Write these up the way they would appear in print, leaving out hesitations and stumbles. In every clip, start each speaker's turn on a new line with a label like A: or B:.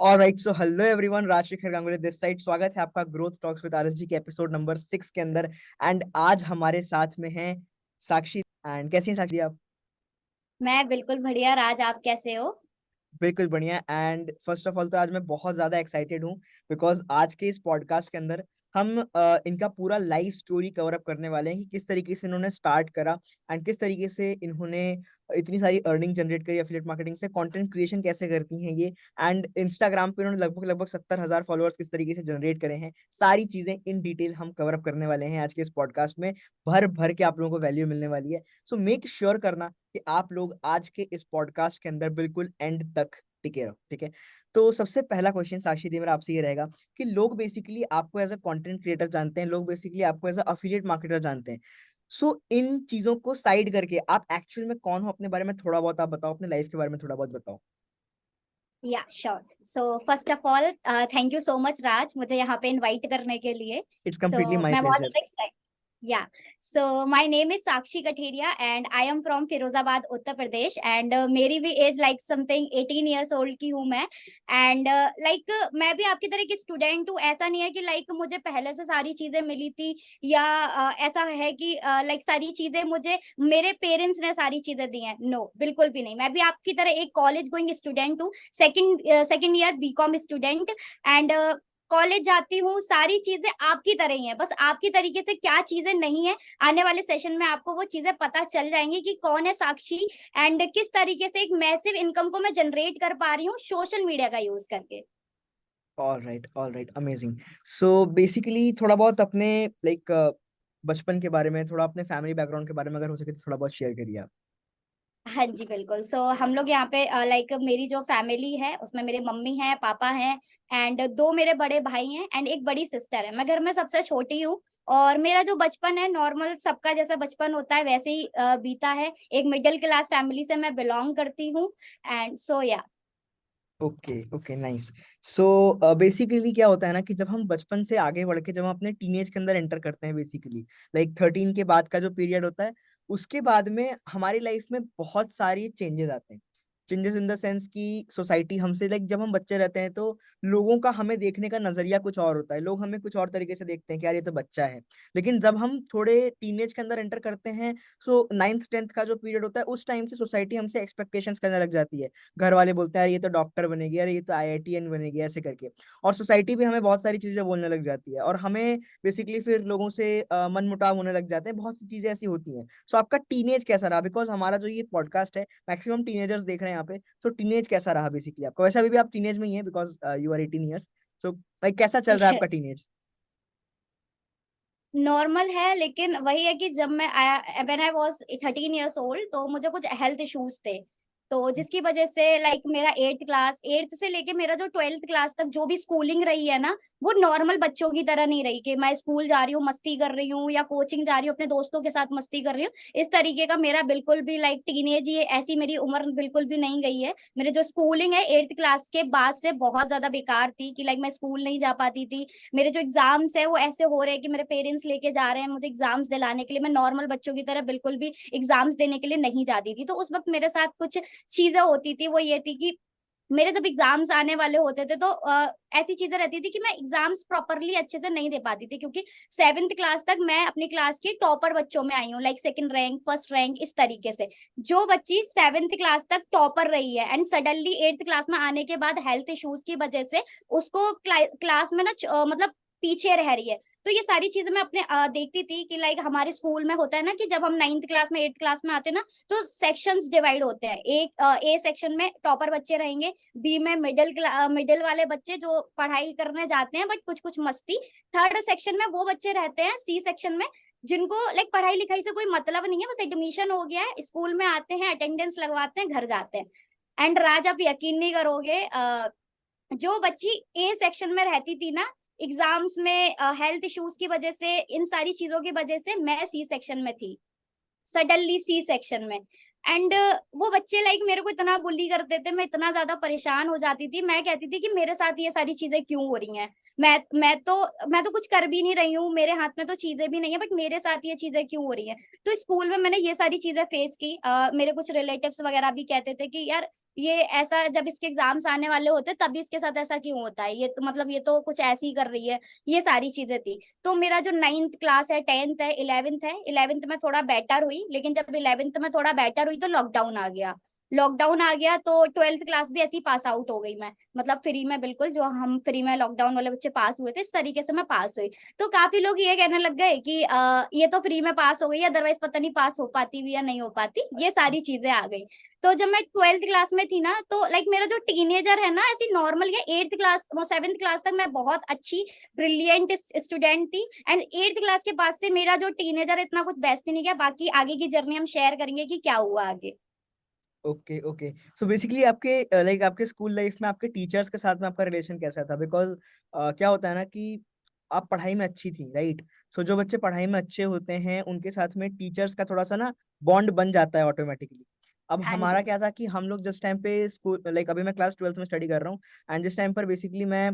A: Alright, so hello everyone, Rajshekhar Ganguly this side. स्वागत है आपका ग्रोथ टॉक्स विद आरएसजी के एपिसोड नंबर 6 के अंदर। एंड आज हमारे साथ में हैं साक्षी। एंड कैसी हैं साक्षी आप?
B: मैं बिल्कुल बढ़िया। राज, आप कैसे हो?
A: बिल्कुल बढ़िया। एंड फर्स्ट ऑफ ऑल तो आज मैं बहुत ज्यादा एक्साइटेड हूँ बिकॉज आज के इस पॉडकास्ट के अंदर हम इनका पूरा लाइफ स्टोरी कवर अप करने वाले हैं कि किस तरीके से इन्होंने स्टार्ट करा एंड किस तरीके से इन्होंने इतनी सारी अर्निंग जनरेट करी एफिलिएट मार्केटिंग से, कंटेंट क्रिएशन कैसे करती हैं ये, एंड इंस्टाग्राम पे उन्होंने लगभग लगभग 70,000 फॉलोअर्स किस तरीके से जनरेट करे हैं। सारी चीजें इन डिटेल हम कवर अप करने वाले हैं आज के इस पॉडकास्ट में। भर भर के आप लोगों को वैल्यू मिलने वाली है। सो मेक श्योर करना कि आप लोग आज के इस पॉडकास्ट के अंदर बिल्कुल एंड तक टिके रहो, ठीक है? तो सबसे पहला क्वेश्चन साक्षी दी मेरा आपसे ये रहेगा कि लोग बेसिकली आपको एज अ कंटेंट क्रिएटर जानते हैं, लोग बेसिकली आपको एज अ अफिलिएट मार्केटर जानते हैं। सो इन चीजों को साइड करके आप एक्चुअल में कौन हो, अपने बारे में थोड़ा बहुत आप बताओ, अपने लाइफ के बारे में थोड़ा बहुत बताओ।
B: Yeah sure. So first of all thank you so much Raj, मुझे यहाँ पे इनवाइट करने के लिए।
A: इट्स
B: सो
A: कंप्लीटली माई
B: मैं बहुत
A: प्लेजर।
B: ज्यादा excite. Yeah so my name is Sakshi Katheria and I am from Firozabad Uttar Pradesh. And मेरी भी age like something 18 years old की हूँ मैं। एंड मैं भी आपकी तरह की स्टूडेंट हूँ। ऐसा नहीं है कि मुझे पहले से सारी चीजें मिली थी, या ऐसा है कि सारी चीजें मुझे मेरे पेरेंट्स ने सारी चीजें दी हैं। नो, बिल्कुल भी नहीं। मैं भी आपकी तरह एक कॉलेज गोइंग स्टूडेंट हूँ, second year BCom student. And college जाती हूँ, सारी चीजें आपकी तरह ही है, बस आपकी तरीके से क्या चीजें नहीं है, आने वाले सेशन में आपको वो चीजें पता चल जाएंगी कि कौन है साक्षी एंड किस तरीके से एक मैसिव इनकम को मैं जनरेट कर पा रही हूँ सोशल मीडिया का यूज करके।
A: All right, amazing. So basically थोड़ा बहुत अपने लाइक बचपन के बारे में, थोड़ा अपने फैमिली बैकग्राउंड के बारे में अगर हो सके तो थोड़ा बहुत शेयर करिए आप।
B: हाँ जी बिल्कुल। सो हम लोग यहाँ पे मेरी जो फैमिली है उसमें मेरे मम्मी हैं, पापा हैं एंड दो मेरे बड़े भाई हैं एंड एक बड़ी सिस्टर है। मैं घर में सबसे छोटी हूँ। और मेरा जो बचपन है नॉर्मल सबका जैसा बचपन होता है वैसे ही बीता है। एक मिडिल क्लास फैमिली से मैं बिलोंग करती हूँ। एंड सो या।
A: Okay okay, nice. So basically क्या होता है ना कि जब हम बचपन से आगे बढ़ के जब हम अपने टीनेज के अंदर एंटर करते हैं, बेसिकली लाइक 13 के बाद का जो पीरियड होता है, उसके बाद में हमारी लाइफ में बहुत सारी चेंजेस आते हैं। चेंजेस इन द सेंस कि सोसाइटी हमसे, लाइक जब हम बच्चे रहते हैं तो लोगों का हमें देखने का नजरिया कुछ और होता है, लोग हमें कुछ और तरीके से देखते हैं कि यार ये तो बच्चा है। लेकिन जब हम थोड़े टीनेज के अंदर एंटर करते हैं, सो 9th 10th का जो पीरियड होता है, उस टाइम से सोसाइटी हमसे एक्सपेक्टेशंस करने लग जाती है। घर वाले बोलते हैं यार ये तो डॉक्टर बनेगी, यार ये तो आईआईटीएन बनेगी, ऐसे करके। और सोसाइटी भी हमें बहुत सारी चीजें बोलने लग जाती है और हमें बेसिकली फिर लोगों से मनमुटाव होने लग जाते हैं। बहुत सी चीजें ऐसी होती हैं। सो आपका टीनेज कैसा रहा? बिकॉज हमारा जो ये पॉडकास्ट है, मैक्सिमम टीनेजर्स देख रहे हैं यहाँ पे। सो टीनेज कैसा रहा बेसिकली आपका? वैसे अभी भी आप टीनेज में ही है because you are 18 years. So like कैसा चल रहा है आपका
B: यस,
A: टीनेज?
B: नॉर्मल है, लेकिन वही है कि जब मैं when I was 13 years old तो मुझे कुछ हेल्थ इश्यूज थे। तो जिसकी वजह से मेरा एट्थ से लेके मेरा जो 12th क्लास तक जो भी स्कूलिंग रही है ना, वो नॉर्मल बच्चों की तरह नहीं रही कि मैं स्कूल जा रही हूँ मस्ती कर रही हूँ या कोचिंग जा रही हूँ अपने दोस्तों के साथ मस्ती कर रही हूँ। इस तरीके का मेरा बिल्कुल भी टीनेज, ये ऐसी मेरी उम्र बिल्कुल भी नहीं गई है। मेरे जो स्कूलिंग है 8th क्लास के बाद से बहुत ज्यादा बेकार थी कि मैं स्कूल नहीं जा पाती थी। मेरे जो एग्जाम्स है वो ऐसे हो रहे हैं कि मेरे पेरेंट्स लेके जा रहे हैं मुझे एग्जाम्स दिलाने के लिए, मैं नॉर्मल बच्चों की तरह बिल्कुल भी एग्जाम्स देने के लिए नहीं जाती थी। तो उस वक्त मेरे साथ कुछ चीजें होती थी, वो ये थी कि मेरे जब एग्जाम्स आने वाले होते थे तो ऐसी चीजें रहती थी कि मैं एग्जाम्स प्रॉपरली अच्छे से नहीं दे पाती थी, क्योंकि 7th क्लास तक मैं अपनी क्लास की टॉपर बच्चों में आई हूँ, सेकंड रैंक फर्स्ट रैंक इस तरीके से। जो बच्ची 7th क्लास तक टॉपर रही है एंड सडनली 8th क्लास में आने के बाद हेल्थ इश्यूज की वजह से उसको क्लास में ना पीछे रह रही है। तो ये सारी चीजें मैं अपने देखती थी कि हमारे स्कूल में होता है ना कि जब हम 9th क्लास में 8th क्लास में आते हैं ना, तो सेक्शंस डिवाइड होते हैं। एक ए सेक्शन में टॉपर बच्चे रहेंगे, बी में मिडिल वाले बच्चे जो पढ़ाई करने जाते हैं बट कुछ कुछ मस्ती, थर्ड सेक्शन में वो बच्चे रहते हैं, सी सेक्शन में, जिनको पढ़ाई लिखाई से कोई मतलब नहीं है, बस एडमिशन हो गया है, स्कूल में आते हैं, अटेंडेंस लगवाते हैं, घर जाते हैं। एंड राज, आप यकीन नहीं करोगे, जो बच्ची ए सेक्शन में रहती थी ना, एग्जाम्स में हेल्थ इश्यूज की वजह से, इन सारी चीजों की वजह से मैं सी सेक्शन में थी, सडनली सी सेक्शन में। एंड वो बच्चे मेरे को इतना बुली करते थे, मैं इतना ज्यादा परेशान हो जाती थी, मैं कहती थी कि मेरे साथ ये सारी चीजें क्यों हो रही हैं। मैं तो कुछ कर भी नहीं रही हूँ, मेरे हाथ में तो चीजें भी नहीं है, बट मेरे साथ ये चीजें क्यों हो रही हैं। तो स्कूल में मैंने ये सारी चीजें फेस की। मेरे कुछ रिलेटिव्स वगैरह भी कहते थे कि यार ये ऐसा जब इसके एग्जाम्स आने वाले होते तभी इसके साथ ऐसा क्यों होता है, ये तो मतलब ये तो कुछ ऐसे ही कर रही है। ये सारी चीजें थी। तो मेरा जो 9th क्लास है, 10th है, 11th है, 11th में थोड़ा बेटर हुई, लेकिन जब 11th में थोड़ा बेटर हुई तो लॉकडाउन आ गया। लॉकडाउन आ गया तो 12th क्लास भी ऐसी पास आउट हो गई मैं, मतलब फ्री में, बिल्कुल जो हम फ्री में लॉकडाउन वाले बच्चे पास हुए थे इस तरीके से मैं पास हुई। तो काफी लोग ये कहने लग गए कि ये तो फ्री में पास हो गई, अदरवाइज पता नहीं पास हो पाती भी या नहीं हो पाती, ये सारी चीजें आ गई। तो जब मैं 12th क्लास में थी ना, तो लाइक मेरा जो टीनेजर है ना, ऐसी नॉर्मल या 8th क्लास 7th क्लास तक मैं बहुत अच्छी ब्रिलियंट स्टूडेंट थी। एंड 8th क्लास के बाद से मेरा जो टीनेजर इतना कुछ बेस्ट नहीं गया। बाकी आगे की जर्नी हम शेयर करेंगे कि क्या हुआ आगे।
A: Okay okay. सो बेसिकली आपके लाइक आपके स्कूल लाइफ में आपके टीचर्स के साथ में आपका रिलेशन कैसा था? बिकॉज क्या होता है ना कि आप पढ़ाई में अच्छी थी, राइट? सो जो बच्चे पढ़ाई में अच्छे होते हैं उनके साथ में टीचर्स का थोड़ा सा ना बॉन्ड बन जाता है ऑटोमेटिकली। अब
B: हाँ
A: हमारा
B: जी।
A: क्या था कि हम लोग जिस टाइम पे स्कूल, लाइक अभी मैं क्लास 12th में स्टडी कर रहा हूँ, एंड जिस टाइम पर बेसिकली मैं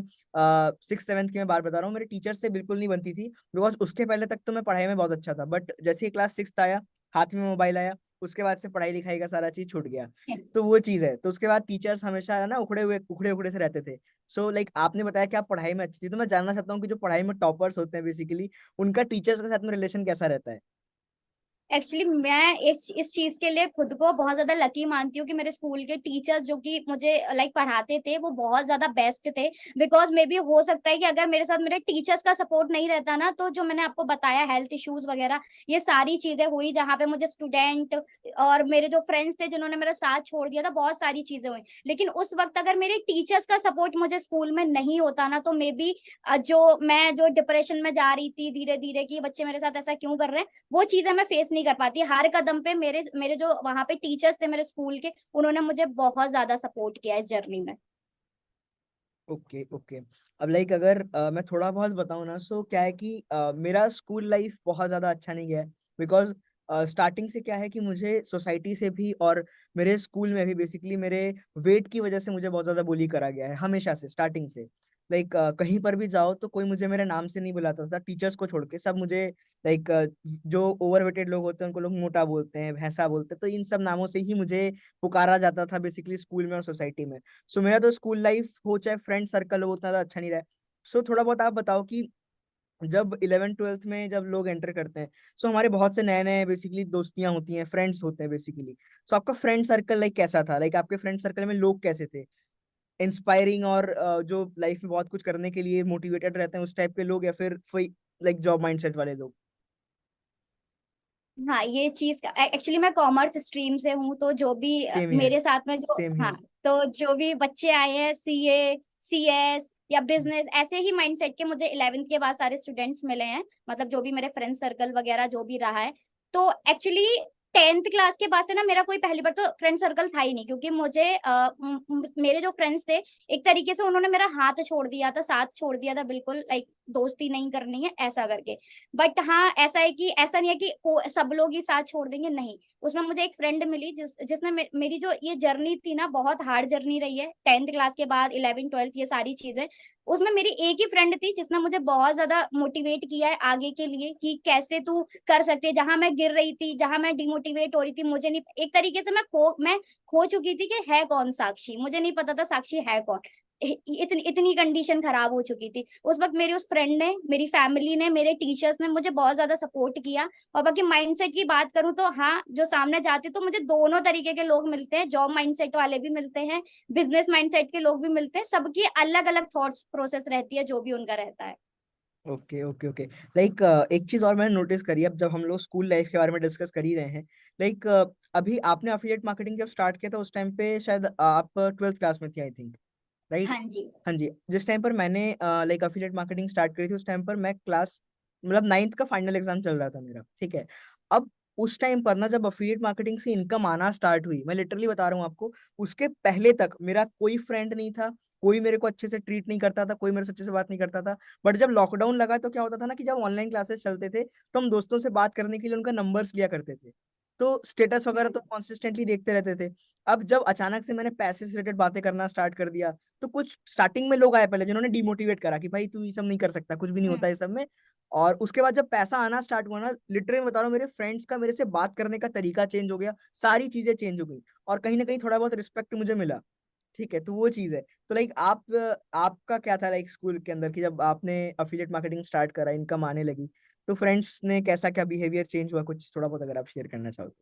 A: 6th 7th की मैं बात बता रहा हूँ, मेरे टीचर से बिल्कुल नहीं बनती थी। बिकॉज उसके पहले तक तो मैं पढ़ाई में बहुत अच्छा था, बट जैसे ही क्लास 6th आया, हाथ में मोबाइल आया, उसके बाद से पढ़ाई लिखाई का सारा चीज छूट गया। तो वो चीज है, तो उसके बाद टीचर्स हमेशा है ना उखड़े उखड़े से रहते थे। सो लाइक आपने बताया कि आप पढ़ाई में अच्छी थी, तो मैं जानना चाहता हूँ कि जो पढ़ाई में टॉपर्स होते हैं बेसिकली, उनका टीचर्स के साथ में रिलेशन कैसा रहता है?
B: एक्चुअली मैं इस चीज के लिए खुद को बहुत ज्यादा लकी मानती हूँ कि मेरे स्कूल के टीचर्स जो कि मुझे लाइक पढ़ाते थे वो बहुत ज्यादा बेस्ट थे। बिकॉज मे बी हो सकता है कि अगर मेरे साथ मेरे टीचर्स का सपोर्ट नहीं रहता ना, तो जो मैंने आपको बताया हेल्थ इश्यूज वगैरह, ये सारी चीजें हुई जहाँ पे मुझे स्टूडेंट और मेरे जो फ्रेंड्स थे जिन्होंने मेरा साथ छोड़ दिया था, बहुत सारी चीजें हुई। लेकिन उस वक्त अगर मेरे टीचर्स का सपोर्ट मुझे स्कूल में नहीं होता ना, तो मे बी जो डिप्रेशन में जा रही थी धीरे धीरे कि बच्चे मेरे साथ ऐसा क्यों कर रहे हैं, वो चीजें मैं फेस नहीं कर पाती। हर कदम पे मेरे मेरे जो वहां पे टीचर्स थे मेरे स्कूल के, उन्होंने मुझे बहुत ज्यादा सपोर्ट किया इस जर्नी में।
A: Okay okay. अब लाइक अगर मैं थोड़ा बहुत बताऊं ना, सो क्या है कि मेरा स्कूल लाइफ बहुत ज्यादा अच्छा नहीं गया है। बिकॉज स्टार्टिंग से क्या है कि मुझे सोसाइटी से भी और मेरे स्कूल में भी बेसिकली मेरे वेट की वजह से मुझे बहुत ज्यादा बुली करा गया है हमेशा से, स्टार्टिंग से। लाइक कहीं पर भी जाओ तो कोई मुझे मेरे नाम से नहीं बुलाता था, टीचर्स को छोड़ के सब मुझे लाइक जो ओवर वेटेड लोग होते हैं उनको लोग मोटा बोलते हैं, भैंसा बोलते हैं, तो इन सब नामों से ही मुझे पुकारा जाता था बेसिकली स्कूल में और सोसाइटी में। सो मेरा तो स्कूल लाइफ हो चाहे फ्रेंड सर्कल हो उतना ज्यादा अच्छा नहीं रहा। सो थोड़ा बहुत आप बताओ कि जब 11th 12th में जब लोग एंटर करते हैं, सो हमारे बहुत से नए नए बेसिकली दोस्तियां होती हैं, फ्रेंड्स होते हैं बेसिकली। सो आपका फ्रेंड सर्कल लाइक कैसा था? लाइक आपके फ्रेंड सर्कल में लोग कैसे थे? इंस्पायरिंग और जो लाइफ में बहुत कुछ करने के लिए मोटिवेटेड रहते हैं उस टाइप के लोग, या फिर कोई लाइक जॉब माइंडसेट वाले लोग?
B: हाँ, ये चीज एक्चुअली मैं कॉमर्स स्ट्रीम से हूँ, तो जो भी
A: सेम हियर।
B: मेरे साथ में जो,
A: सेम
B: हाँ,
A: हियर।
B: तो जो भी बच्चे आए हैं सीए, सीएस या बिजनेस, ऐसे ही माइंडसेट के मुझे 11th के बाद सारे स्टूडेंट्स मिले हैं, मतलब जो भी मेरे फ्रेंड सर्कल वगैरह जो भी रहा है। तो एक्चुअली 10th क्लास के बाद से ना मेरा कोई पहली बार तो फ्रेंड सर्कल था ही नहीं, क्योंकि मुझे मेरे जो फ्रेंड्स थे एक तरीके से उन्होंने मेरा हाथ छोड़ दिया था, साथ छोड़ दिया था, बिल्कुल लाइक दोस्ती नहीं करनी है ऐसा करके। बट हाँ, ऐसा है कि ऐसा नहीं है कि सब लोग ही साथ छोड़ देंगे, नहीं। उसमें मुझे एक फ्रेंड मिली जिसने मेरी जो ये जर्नी थी ना, बहुत हार्ड जर्नी रही है 10th क्लास के बाद 11th 12th ये सारी चीजें। उसमें मेरी एक ही फ्रेंड थी जिसने मुझे बहुत ज्यादा मोटिवेट किया है आगे के लिए कि कैसे तू कर सकती है। जहां मैं गिर रही थी, जहां मैं डिमोटिवेट हो रही थी, मुझे नहीं, एक तरीके से मैं खो चुकी थी कि है कौन साक्षी, मुझे नहीं पता था साक्षी है कौन। इतनी इतनी कंडीशन खराब हो चुकी थी उस वक्त। मेरी उस फ्रेंड ने, मेरी फैमिली ने, मेरे टीचर्स ने मुझे बहुत ज्यादा सपोर्ट किया। और बाकी माइंडसेट की बात करूं तो हाँ, जो सामने जाते तो मुझे दोनों तरीके के लोग मिलते हैं, जॉब माइंडसेट वाले भी मिलते हैं, बिजनेस माइंडसेट के लोग भी मिलते हैं, सबकी अलग अलग थॉट्स प्रोसेस रहती है जो भी उनका रहता है।
A: Okay okay okay. लाइक एक चीज और मैंने नोटिस करी, अब जब हम लोग स्कूल लाइफ के बारे में डिस्कस कर ही रहे हैं, लाइक अभी आपने अफिलिएट मार्केटिंग जब स्टार्ट किया था उस टाइम पे शायद आप 12th क्लास में थे, आई थिंक, राइट?
B: हाँ जी।
A: हाँ जी। जिस टाइम पर मैंने लाइक अफिलिएट मार्केटिंग स्टार्ट करी थी उस टाइम पर मैं क्लास, मतलब 9th का फाइनल एग्जाम चल रहा था मेरा, ठीक है? अब उस टाइम पर ना जब अफिलिएट मार्केटिंग से इनकम आना स्टार्ट हुई, मैं लिटरली बता रहा हूँ आपको, उसके पहले तक मेरा कोई फ्रेंड नहीं था, कोई मेरे को अच्छे से ट्रीट नहीं करता था, कोई मेरे से अच्छे से बात नहीं करता था। बट जब लॉकडाउन लगा तो क्या होता था ना कि जब ऑनलाइन क्लासेस चलते थे तो हम दोस्तों से बात करने के लिए उनका नंबर्स लिया करते थे। तो स्टेटस वगैरह तो कंसिस्टेंटली देखते रहते थे। अब जब अचानक से मैंने पैसे से रिलेटेड बातें करना स्टार्ट कर दिया, तो कुछ स्टार्टिंग में लोग आए पहले जिन्होंने डिमोटिवेट करा कि भाई तू ये सब नहीं कर सकता, कुछ भी नहीं होता
B: हम्म।
A: ये सब में। और उसके बाद जब पैसा आना स्टार्ट हुआ ना, लिटरली बता रहा हूँ, मेरे फ्रेंड्स का मेरे से बात करने का तरीका चेंज हो गया, सारी चीजें चेंज हो गई, और कहीं ना कहीं थोड़ा बहुत रिस्पेक्ट मुझे मिला। ठीक है, तो वो चीज है। तो लाइक आपका क्या था लाइक स्कूल के अंदर, कि जब आपने अफिलिएट मार्केटिंग स्टार्ट करा, इनकम आने लगी, तो फ्रेंड्स ने कैसा क्या बिहेवियर चेंज हुआ, कुछ थोड़ा बहुत अगर आप शेयर करना चाहो तो।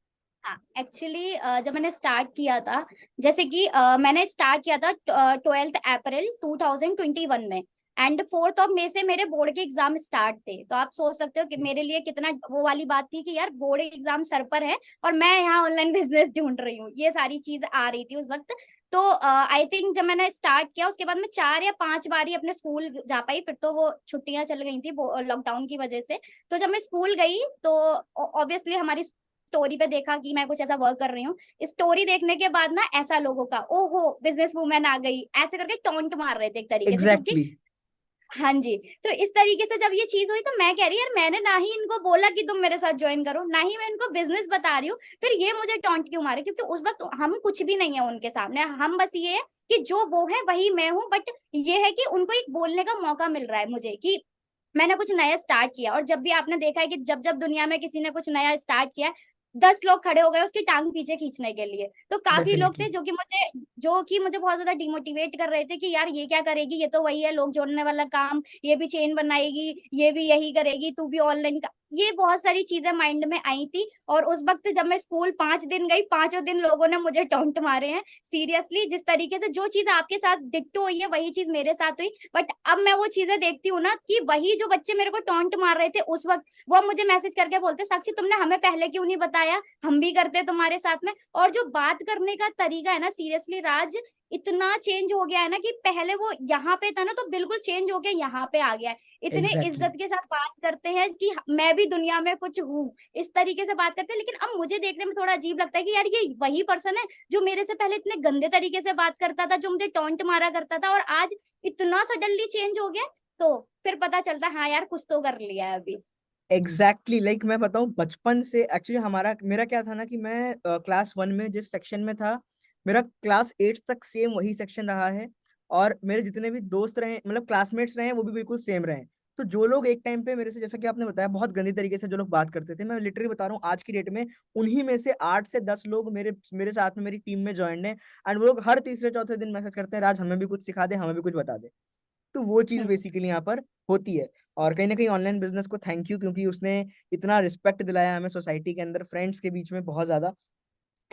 B: हाँ, एक्चुअली जब मैंने स्टार्ट किया था, जैसे कि मैंने स्टार्ट किया था 12 अप्रैल 2021 में, एंड 4 मई से मेरे बोर्ड के एग्जाम स्टार्ट थे। तो आप सोच सकते हो कि मेरे लिए कितना वो वाली बात थी कि यार बोर्ड एग्जाम सर पर है और मैं यहाँ ऑनलाइन बिजनेस ढूंढ रही हूँ, ये सारी चीज आ रही थी उस वक्त। तो आई थिंक जब मैंने स्टार्ट किया उसके बाद मैं 4 या 5 बार ही अपने स्कूल जा पाई, फिर तो वो छुट्टियां चल गई थी लॉकडाउन की वजह से। तो जब मैं स्कूल गई तो ऑब्वियसली हमारी स्टोरी पे देखा कि मैं कुछ ऐसा वर्क कर रही हूँ। स्टोरी देखने के बाद ना ऐसा लोगों का ओहो बिजनेस वूमेन आ गई ऐसे करके टोंट मार रहे थे एक तरीके से, क्योंकि
A: एग्जैक्टली।
B: हाँ जी। तो इस तरीके से जब ये चीज हुई तो मैं कह रही यार मैंने ना ही इनको बोला कि तुम मेरे साथ ज्वाइन करो, ना ही मैं इनको बिजनेस बता रही हूँ, फिर ये मुझे टोंट क्यों मारे? क्योंकि उस वक्त हम कुछ भी नहीं है उनके सामने, हम बस ये है कि जो वो है वही मैं हूँ। बट ये है कि उनको एक बोलने का मौका मिल रहा है मुझे कि मैंने कुछ नया स्टार्ट किया। और जब भी आपने देखा है कि जब जब दुनिया में किसी ने कुछ नया स्टार्ट किया है, 10 लोग खड़े हो गए उसकी टांग पीछे खींचने के लिए। तो काफी लोग थे
A: डेफिनेटली।
B: जो कि मुझे बहुत ज्यादा डिमोटिवेट कर रहे थे कि यार ये क्या करेगी, ये तो वही है लोग जोड़ने वाला काम, ये भी चेन बनाएगी, ये भी यही करेगी, तू भी ऑनलाइन का। ये बहुत सारी चीजें माइंड में आई थी। और उस वक्त जब मैं स्कूल 5 दिन गई, 5 दिन लोगों ने मुझे टोंट मारे हैं सीरियसली। जिस तरीके से जो चीज आपके साथ डिट्टो हुई है वही चीज मेरे साथ हुई। बट अब मैं वो चीजें देखती हूँ ना कि वही जो बच्चे मेरे को टोंट मार रहे थे उस वक्त, वो अब मुझे मैसेज करके बोलते साक्षी तुमने हमें पहले क्यों नहीं बताया, हम भी करते तुम्हारे साथ में। और जो बात करने का तरीका है ना सीरियसली राज, इतना चेंज हो गया है ना कि पहले वो यहाँ पे था ना तो बिल्कुल चेंज हो के यहाँ पे आ गया है। इतने
A: एग्जैक्टली।
B: इज्जत के साथ बात करते हैं कि मैं भी दुनिया में कुछ हूँ, इस तरीके से बात करते हैं। लेकिन अब मुझे देखने में थोड़ा अजीब लगता है कि यार ये वही पर्सन है जो मेरे से पहले इतने गंदे तरीके से बात करता था, जो मुझे टॉन्ट मारा करता था, और आज इतना सडनली चेंज हो गया। तो फिर पता चलता हाँ यार कुछ तो कर लिया है अभी।
A: एग्जैक्टली लाइक मैं बताऊं, बचपन से एक्चुअली हमारा मेरा क्या था ना, कि मैं क्लास 1 में जिस सेक्शन में था, मेरा क्लास 8 तक सेम वही सेक्शन रहा है। और मेरे जितने भी दोस्त रहे, मतलब क्लासमेट्स रहे, वो भी बिल्कुल सेम रहे। तो जो लोग एक टाइम पे मेरे से, जैसा कि आपने बताया, बहुत गंदी तरीके से जो लोग बात करते थे, मैं लिटरली बता रहा हूँ आज की डेट में उन्हीं में से 8 से 10 लोग मेरे मेरे साथ में मेरी टीम में ज्वाइन है। एंड वो लोग हर तीसरे चौथे दिन मैसेज करते हैं, राज हमें भी कुछ सिखा दे, हमें भी कुछ बता दे। तो वो चीज
B: हम्म।
A: बेसिकली यहाँ पर होती है। और कहीं ना कहीं ऑनलाइन बिजनेस को थैंक यू, क्योंकि उसने इतना रिस्पेक्ट दिलाया हमें सोसाइटी के अंदर, फ्रेंड्स के बीच में बहुत ज्यादा।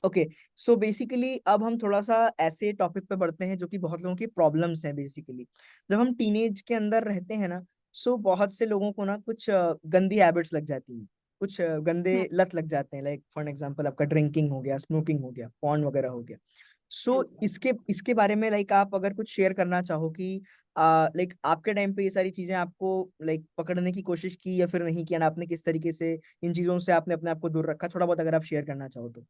A: ओके। सो बेसिकली अब हम थोड़ा सा ऐसे टॉपिक पे बढ़ते हैं जो कि बहुत लोगों की प्रॉब्लम्स हैं बेसिकली। जब हम टीनेज के अंदर रहते हैं ना, सो बहुत से लोगों को ना कुछ गंदी हैबिट्स लग जाती हैं, कुछ
B: हम्म।
A: गंदे लत लग जाते हैं। लाइक फॉर एग्जांपल आपका ड्रिंकिंग हो गया, स्मोकिंग हो गया, पॉर्न वगैरह हो गया। सो
B: हम्म।
A: इसके इसके बारे में लाइक आप अगर कुछ शेयर करना चाहो कि लाइक आपके टाइम पे ये सारी चीजें आपको लाइक पकड़ने की कोशिश की या फिर नहीं किया, ना आपने किस तरीके से इन चीजों से आपने अपने आप को दूर रखा, थोड़ा बहुत अगर आप शेयर करना चाहो तो।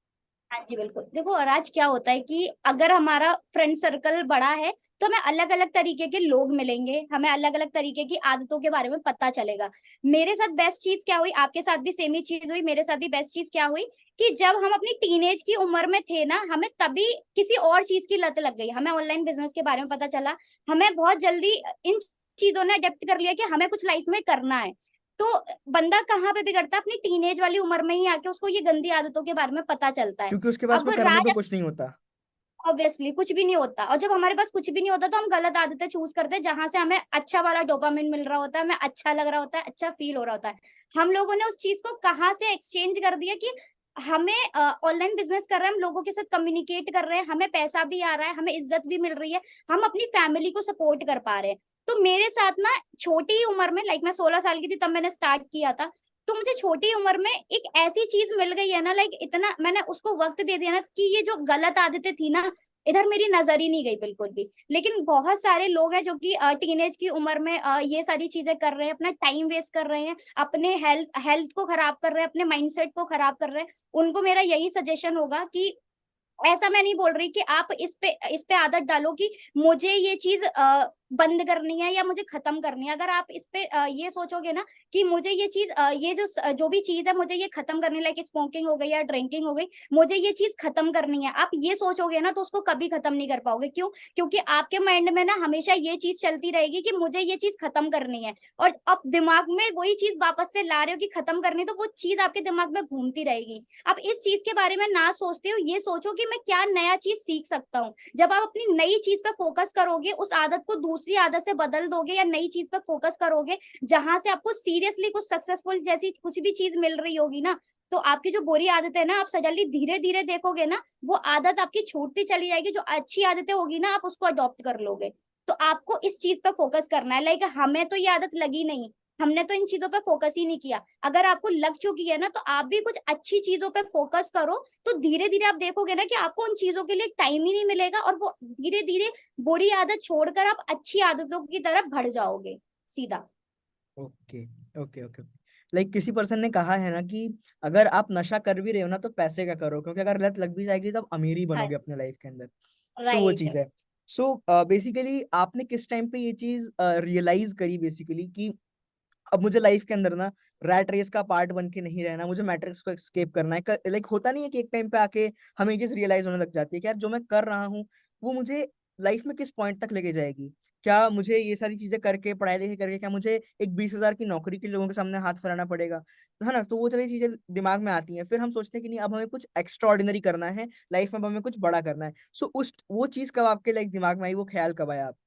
B: हाँ जी बिल्कुल। देखो और आज क्या होता है कि अगर हमारा फ्रेंड सर्कल बड़ा है तो हमें अलग अलग तरीके के लोग मिलेंगे, हमें अलग अलग तरीके की आदतों के बारे में पता चलेगा। मेरे साथ बेस्ट चीज क्या हुई, आपके साथ भी सेम ही चीज हुई, मेरे साथ भी बेस्ट चीज क्या हुई कि जब हम अपनी टीनेज की उम्र में थे ना, हमें तभी किसी और चीज की लत लग गई। हमें ऑनलाइन बिजनेस के बारे में पता चला, हमें बहुत जल्दी इन चीजों ने अडेप्ट कर लिया कि हमें कुछ लाइफ में करना है। तो बंदा कहाँ पे बिगड़ता है, अपनी टीनेज वाली उम्र में ही आके उसको ये गंदी आदतों के बारे में पता चलता है।
A: क्योंकि उसके पास
B: अब
A: में करने को
B: राज
A: कुछ नहीं होता।
B: ऑब्वियसली कुछ भी नहीं होता, और जब हमारे पास कुछ भी नहीं होता तो हम गलत आदतें चूज करते हैं जहां से हमें अच्छा वाला डोपामिन मिल रहा होता है, हमें अच्छा लग रहा होता है, अच्छा फील हो रहा होता है। हम लोगों ने उस चीज को कहाँ से एक्सचेंज कर दिया कि हमें ऑनलाइन बिजनेस कर रहे हैं, हम लोगों के साथ कम्युनिकेट कर रहे हैं, हमें पैसा भी आ रहा है, हमें इज्जत भी मिल रही है, हम अपनी फैमिली को सपोर्ट कर पा रहे हैं। तो मेरे साथ ना छोटी ही उम्र में, लाइक मैं 16 साल की थी तब मैंने स्टार्ट किया था, तो मुझे छोटी उम्र में एक ऐसी चीज मिल गई है ना, लाइक इतना मैंने उसको वक्त दे दिया ना कि ये जो गलत आदतें थी ना इधर मेरी नजर ही नहीं गई बिल्कुल भी। लेकिन बहुत सारे लोग हैं जो कि टीनेज की उम्र में ये सारी चीजें कर रहे हैं, अपना टाइम वेस्ट कर रहे हैं, अपने हेल्थ को खराब कर रहे हैं, अपने माइंडसेट को खराब कर रहे हैं। उनको मेरा यही सजेशन होगा कि ऐसा मैं नहीं बोल रही कि आप इस पे आदत डालो कि मुझे ये चीज बंद करनी है या मुझे खत्म करनी है। अगर आप इस पे ये सोचोगे ना कि मुझे ये चीज ये जो भी चीज है मुझे ये खत्म करनी, लाइक स्मोकिंग हो गई या ड्रिंकिंग हो गई, मुझे ये चीज खत्म करनी है, आप ये सोचोगे ना तो उसको कभी खत्म नहीं कर पाओगे। क्यों? क्योंकि आपके माइंड में ना हमेशा ये चीज चलती रहेगी कि मुझे ये चीज खत्म करनी है, और अब दिमाग में वही चीज वापस से ला रहे हो कि खत्म करनी, तो वो चीज आपके दिमाग में घूमती रहेगी। आप इस चीज के बारे में ना सोचते हो, ये सोचो कि मैं क्या नया चीज सीख सकता हूँ। जब आप अपनी नई चीज पे फोकस करोगे, उस आदत को दूसरी आदत से बदल दोगे या नई चीज पे फोकस करोगे जहां से आपको सीरियसली कुछ सक्सेसफुल जैसी कुछ भी चीज मिल रही होगी ना, तो आपकी जो बुरी आदत है ना, आप सडनली धीरे धीरे देखोगे ना वो आदत आपकी छूटती चली जाएगी। जो अच्छी आदतें होगी ना आप उसको अडॉप्ट कर लोगे। तो आपको इस चीज पे फोकस करना है। लाइक हमें तो ये आदत लगी नहीं, हमने तो इन चीजों पे फोकस ही नहीं किया। अगर आपको लग चुकी है ना तो आप भी कुछ अच्छी चीजों पे फोकस करो, तो धीरे धीरे आप देखोगे ना कि आपको उन चीजों के लिए टाइम ही नहीं मिलेगा, और वो धीरे धीरे बुरी आदत छोड़कर आप अच्छी आदतों की तरफ बढ़ जाओगे सीधा।
A: Okay okay okay. लाइक किसी पर्सन ने कहा है ना कि अगर आप नशा कर भी रहे हो ना तो पैसे का करो, क्योंकि अगर लत लग भी जाएगी तो आप अमीर ही
B: हाँ,
A: बनोगे अपने लाइफ के अंदर। सो वो
B: राइट।
A: चीज है। सो बेसिकली आपने किस टाइम पे ये चीज रियलाइज करी बेसिकली कि अब मुझे लाइफ के अंदर ना रैट रेस का पार्ट बन के नहीं रहना, मुझे मैट्रिक्स को एस्केप करना है। लाइक होता नहीं है कि एक टाइम पे आके हमें ये चीज रियलाइज होने लग जाती है कि यार जो मैं कर रहा हूँ वो मुझे लाइफ में किस पॉइंट तक लेके जाएगी। क्या मुझे ये सारी चीजें करके, पढ़ाई लिखाई करके, क्या मुझे एक 20,000 की नौकरी के लोगों के सामने हाथ फैलाना पड़ेगा, तो है ना। तो वो सारी चीजें दिमाग में आती हैं, फिर हम सोचते हैं कि नहीं अब हमें कुछ एक्स्ट्रा ऑर्डिनरी करना है लाइफ में, अब हमें कुछ बड़ा करना है। सो उस वो चीज कब आपके लाइक दिमाग में आई, वो ख्याल कब आया आपको?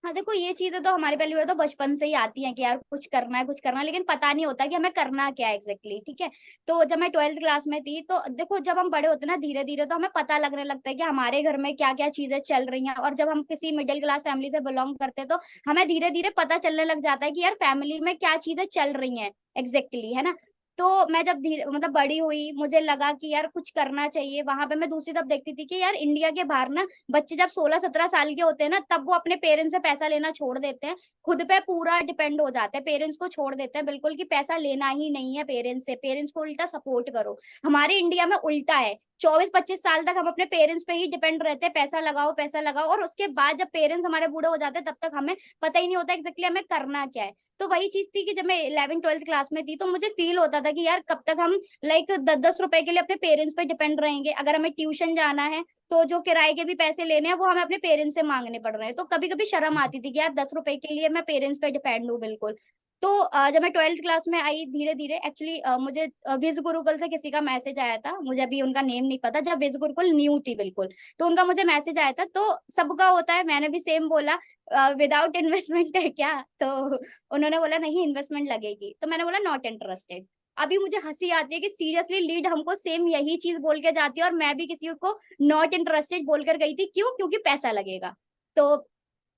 B: हाँ देखो, ये चीजें तो हमारे पहली बार तो बचपन से ही आती हैं कि यार कुछ करना है कुछ करना है, लेकिन पता नहीं होता कि हमें करना क्या है एग्जैक्टली, ठीक है। तो जब मैं 12th क्लास में थी तो देखो, जब हम बड़े होते हैं ना धीरे धीरे तो हमें पता लगने लगता है कि हमारे घर में क्या क्या चीजें चल रही हैं, और जब हम किसी मिडिल क्लास फैमिली से बिलोंग करते हैं तो हमें धीरे धीरे पता चलने लग जाता है कि यार फैमिली में क्या चीजें चल रही हैं एग्जैक्टली, है ना। तो मैं जब धीरे मतलब बड़ी हुई, मुझे लगा कि यार कुछ करना चाहिए। वहां पे मैं दूसरी तरफ देखती थी कि यार इंडिया के बाहर ना बच्चे जब 16-17 साल के होते हैं ना तब वो अपने पेरेंट्स से पैसा लेना छोड़ देते हैं, खुद पे पूरा डिपेंड हो जाते हैं, पेरेंट्स को छोड़ देते हैं बिल्कुल कि पैसा लेना ही नहीं है पेरेंट्स से, पेरेंट्स को उल्टा सपोर्ट करो। हमारे इंडिया में उल्टा है, 24-25 साल तक हम अपने पेरेंट्स पे ही डिपेंड रहते हैं, पैसा लगाओ पैसा लगाओ, और उसके बाद जब पेरेंट्स हमारे बूढ़े हो जाते हैं तब तक हमें पता ही नहीं होता एग्जैक्टली हमें करना क्या है। तो वही चीज थी कि जब मैं 11th-12th क्लास में थी तो मुझे फील होता था कि यार कब तक हम लाइक 10-10 रुपए के लिए अपने पेरेंट्स पे डिपेंड रहेंगे। अगर हमें ट्यूशन जाना है तो जो किराए के भी पैसे लेने हैं वो हमें अपने पेरेंट्स से मांगने पड़ रहे हैं। तो कभी कभी शर्म आती थी कि यार 10 रुपए के लिए मैं पेरेंट्स पे डिपेंड हूँ बिल्कुल। तो जब मैं 12th क्लास में आई धीरे धीरे एक्चुअली मुझे विज गुरुकुल से किसी का मैसेज आया था, मुझे अभी उनका नेम नहीं पता, जब विज गुरुकुल न्यू थी बिल्कुल, तो उनका मुझे मैसेज आया था। तो सबका होता है, मैंने भी सेम बोला विदाउट इन्वेस्टमेंट है क्या? तो उन्होंने बोला नहीं इन्वेस्टमेंट लगेगी, तो मैंने बोला नॉट इंटरेस्टेड। अभी मुझे हंसी आती है कि सीरियसली लीड हमको सेम यही चीज बोल के जाती है और मैं भी किसी को नॉट इंटरेस्टेड बोलकर गई थी। क्यों? क्योंकि पैसा लगेगा। तो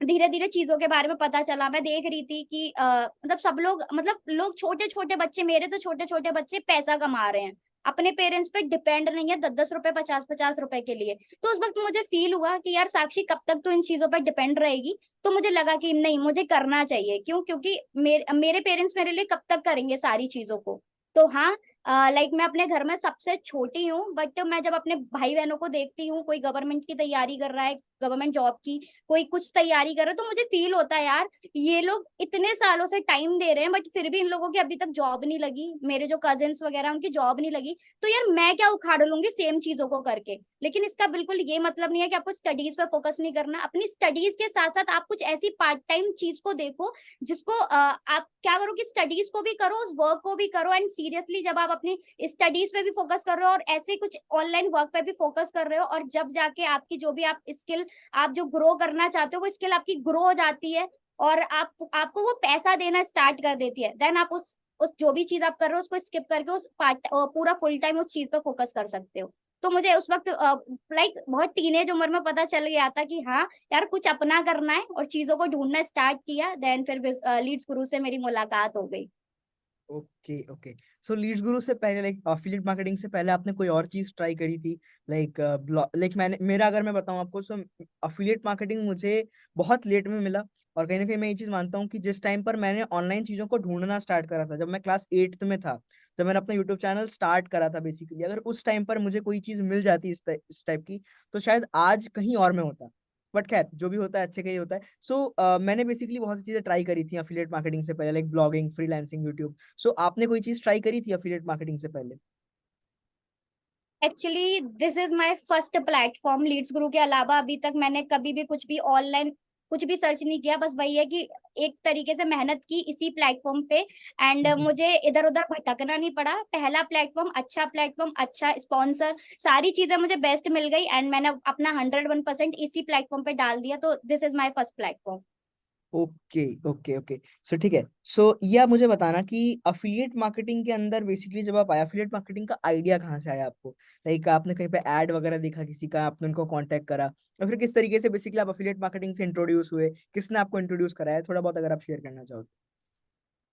B: धीरे धीरे चीजों के बारे में पता चला, मैं देख रही थी कि मतलब सब लोग, मतलब लोग छोटे छोटे बच्चे, मेरे से छोटे छोटे बच्चे पैसा कमा रहे हैं, अपने पेरेंट्स पे डिपेंड नहीं है 10-10 रुपए 50-50 रुपए के लिए। तो उस वक्त मुझे फील हुआ कि यार साक्षी कब तक तो इन चीजों पर डिपेंड रहेगी। तो मुझे लगा कि नहीं मुझे करना चाहिए। क्यों? क्योंकि मेरे पेरेंट्स मेरे लिए कब तक करेंगे सारी चीजों को। तो हाँ, लाइक मैं अपने घर में सबसे छोटी हूँ, बट मैं जब अपने भाई बहनों को देखती हूँ, कोई गवर्नमेंट की तैयारी कर रहा है, गवर्नमेंट जॉब की, कोई कुछ तैयारी कर रहा है, तो मुझे फील होता है यार ये लोग इतने सालों से टाइम दे रहे हैं बट फिर भी इन लोगों की अभी तक जॉब नहीं लगी, मेरे जो कजिन्स वगैरह उनकी जॉब नहीं लगी। तो यार मैं क्या उखाड़ लूंगी सेम चीजों को करके। लेकिन इसका बिल्कुल ये मतलब नहीं है कि आपको स्टडीज पे फोकस नहीं करना। अपनी स्टडीज के साथ साथ आप कुछ ऐसी पार्ट टाइम चीज को देखो जिसको आप क्या करो कि स्टडीज को भी करो, उस वर्क को भी करो, एंड सीरियसली जब आप अपनी स्टडीज पे भी फोकस कर रहे हो और ऐसे कुछ ऑनलाइन वर्क पे भी फोकस कर रहे हो, और जब जाके आपकी जो भी आप स्किल आप जो ग्रो करना चाहते हो वो स्किल आपकी ग्रो हो जाती है और आपको वो पैसा देना स्टार्ट कर देती है, देन आप उस जो भी चीज आप कर रहे हो उसको स्किप करके उस पार्ट पूरा फुल टाइम उस चीज पर फोकस कर सकते हो। तो मुझे उस वक्त लाइक बहुत टीनेज उम्र में पता चल गया था कि हाँ यार कुछ अपना करना है, और चीजों को ढूंढना स्टार्ट किया। देन फिर लीड्स गुरु से मेरी मुलाकात हो गई।
A: Okay okay. सो लीड्स गुरु से पहले, लाइक अफिलिएट मार्केटिंग से पहले आपने कोई और चीज ट्राई करी थी? लाइक लाइक मैंने, मेरा अगर मैं बताऊं आपको, सो अफिलिएट मार्केटिंग मुझे बहुत लेट में मिला। और कहीं ना कहीं मैं ये चीज मानता हूँ कि जिस टाइम पर मैंने ऑनलाइन चीजों को ढूंढना स्टार्ट करा था, जब मैं क्लास 8th में था, जब मैंने अपना यूट्यूब चैनल स्टार्ट करा था बेसिकली, अगर उस टाइम पर मुझे कोई चीज मिल जाती इस टाइप की, तो शायद आज कहीं और में होता। बट खैर, जो भी होता है अच्छे के ही होता है। सो मैंने बेसिकली बहुत सी चीजें ट्राई करी थी अफिलिएट मार्केटिंग से पहले, लाइक ब्लॉगिंग, फ्रीलांसिंग, यूट्यूब। सो आपने कोई चीज ट्राई करी थी अफिलिएट मार्केटिंग से पहले?
B: Actually this is my first platform. Leads Guru के अलावा अभी तक मैंने कभी भी कुछ भी ऑनलाइन कुछ भी सर्च नहीं किया। बस वही है कि एक तरीके से मेहनत की इसी प्लेटफॉर्म पे, एंड
A: हम्म।
B: मुझे इधर उधर भटकना नहीं पड़ा। पहला प्लेटफॉर्म, अच्छा स्पॉन्सर, सारी चीजें मुझे बेस्ट मिल गई, एंड मैंने अपना 101% इसी प्लेटफॉर्म पे डाल दिया। तो this is my first platform.
A: Okay okay okay. So ठीक है। सो ये आप मुझे बताना कि अफिलिएट मार्केटिंग के अंदर बेसिकली जब आप आए, अफिलिएट मार्केटिंग का आइडिया कहाँ से आया आपको? लाइक आपने कहीं पे ऐड वगैरह देखा किसी का, आपने उनको कांटेक्ट करा, और फिर किस तरीके से बेसिकली आप अफिलिएट मार्केटिंग से इंट्रोड्यूस हुए? किसने आपको इंट्रोड्यूस कराया? थोड़ा बहुत अगर आप शेयर करना चाहो तो।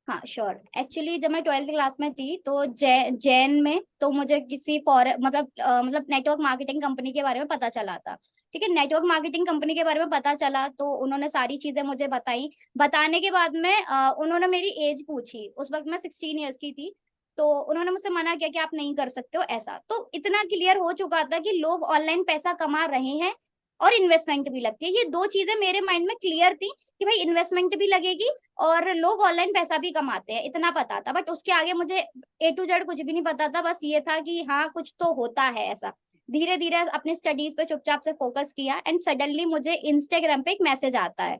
B: हाँ श्योर। एक्चुअली जब मैं 12th क्लास में थी तो जैन में तो मुझे किसी मतलब नेटवर्क मार्केटिंग कंपनी के बारे में पता चला था। ठीक है, नेटवर्क मार्केटिंग कंपनी के बारे में पता चला तो उन्होंने सारी चीजें मुझे बताई। बताने के बाद में उन्होंने मेरी एज पूछी। उस वक्त मैं 16 ईयर्स की थी। तो उन्होंने मुझसे मना किया कि आप नहीं कर सकते हो ऐसा। तो इतना क्लियर हो चुका था कि लोग ऑनलाइन पैसा कमा रहे हैं और इन्वेस्टमेंट भी लगती है। ये दो चीजें मेरे माइंड में क्लियर थी कि भाई इन्वेस्टमेंट भी लगेगी और लोग ऑनलाइन पैसा भी कमाते हैं, इतना पता था। बट उसके आगे मुझे A to Z कुछ भी नहीं पता था। बस ये था कि हाँ कुछ तो होता है ऐसा। धीरे धीरे अपने स्टडीज पे चुपचाप से फोकस किया, एंड सडनली मुझे इंस्टाग्राम पे एक मैसेज आता है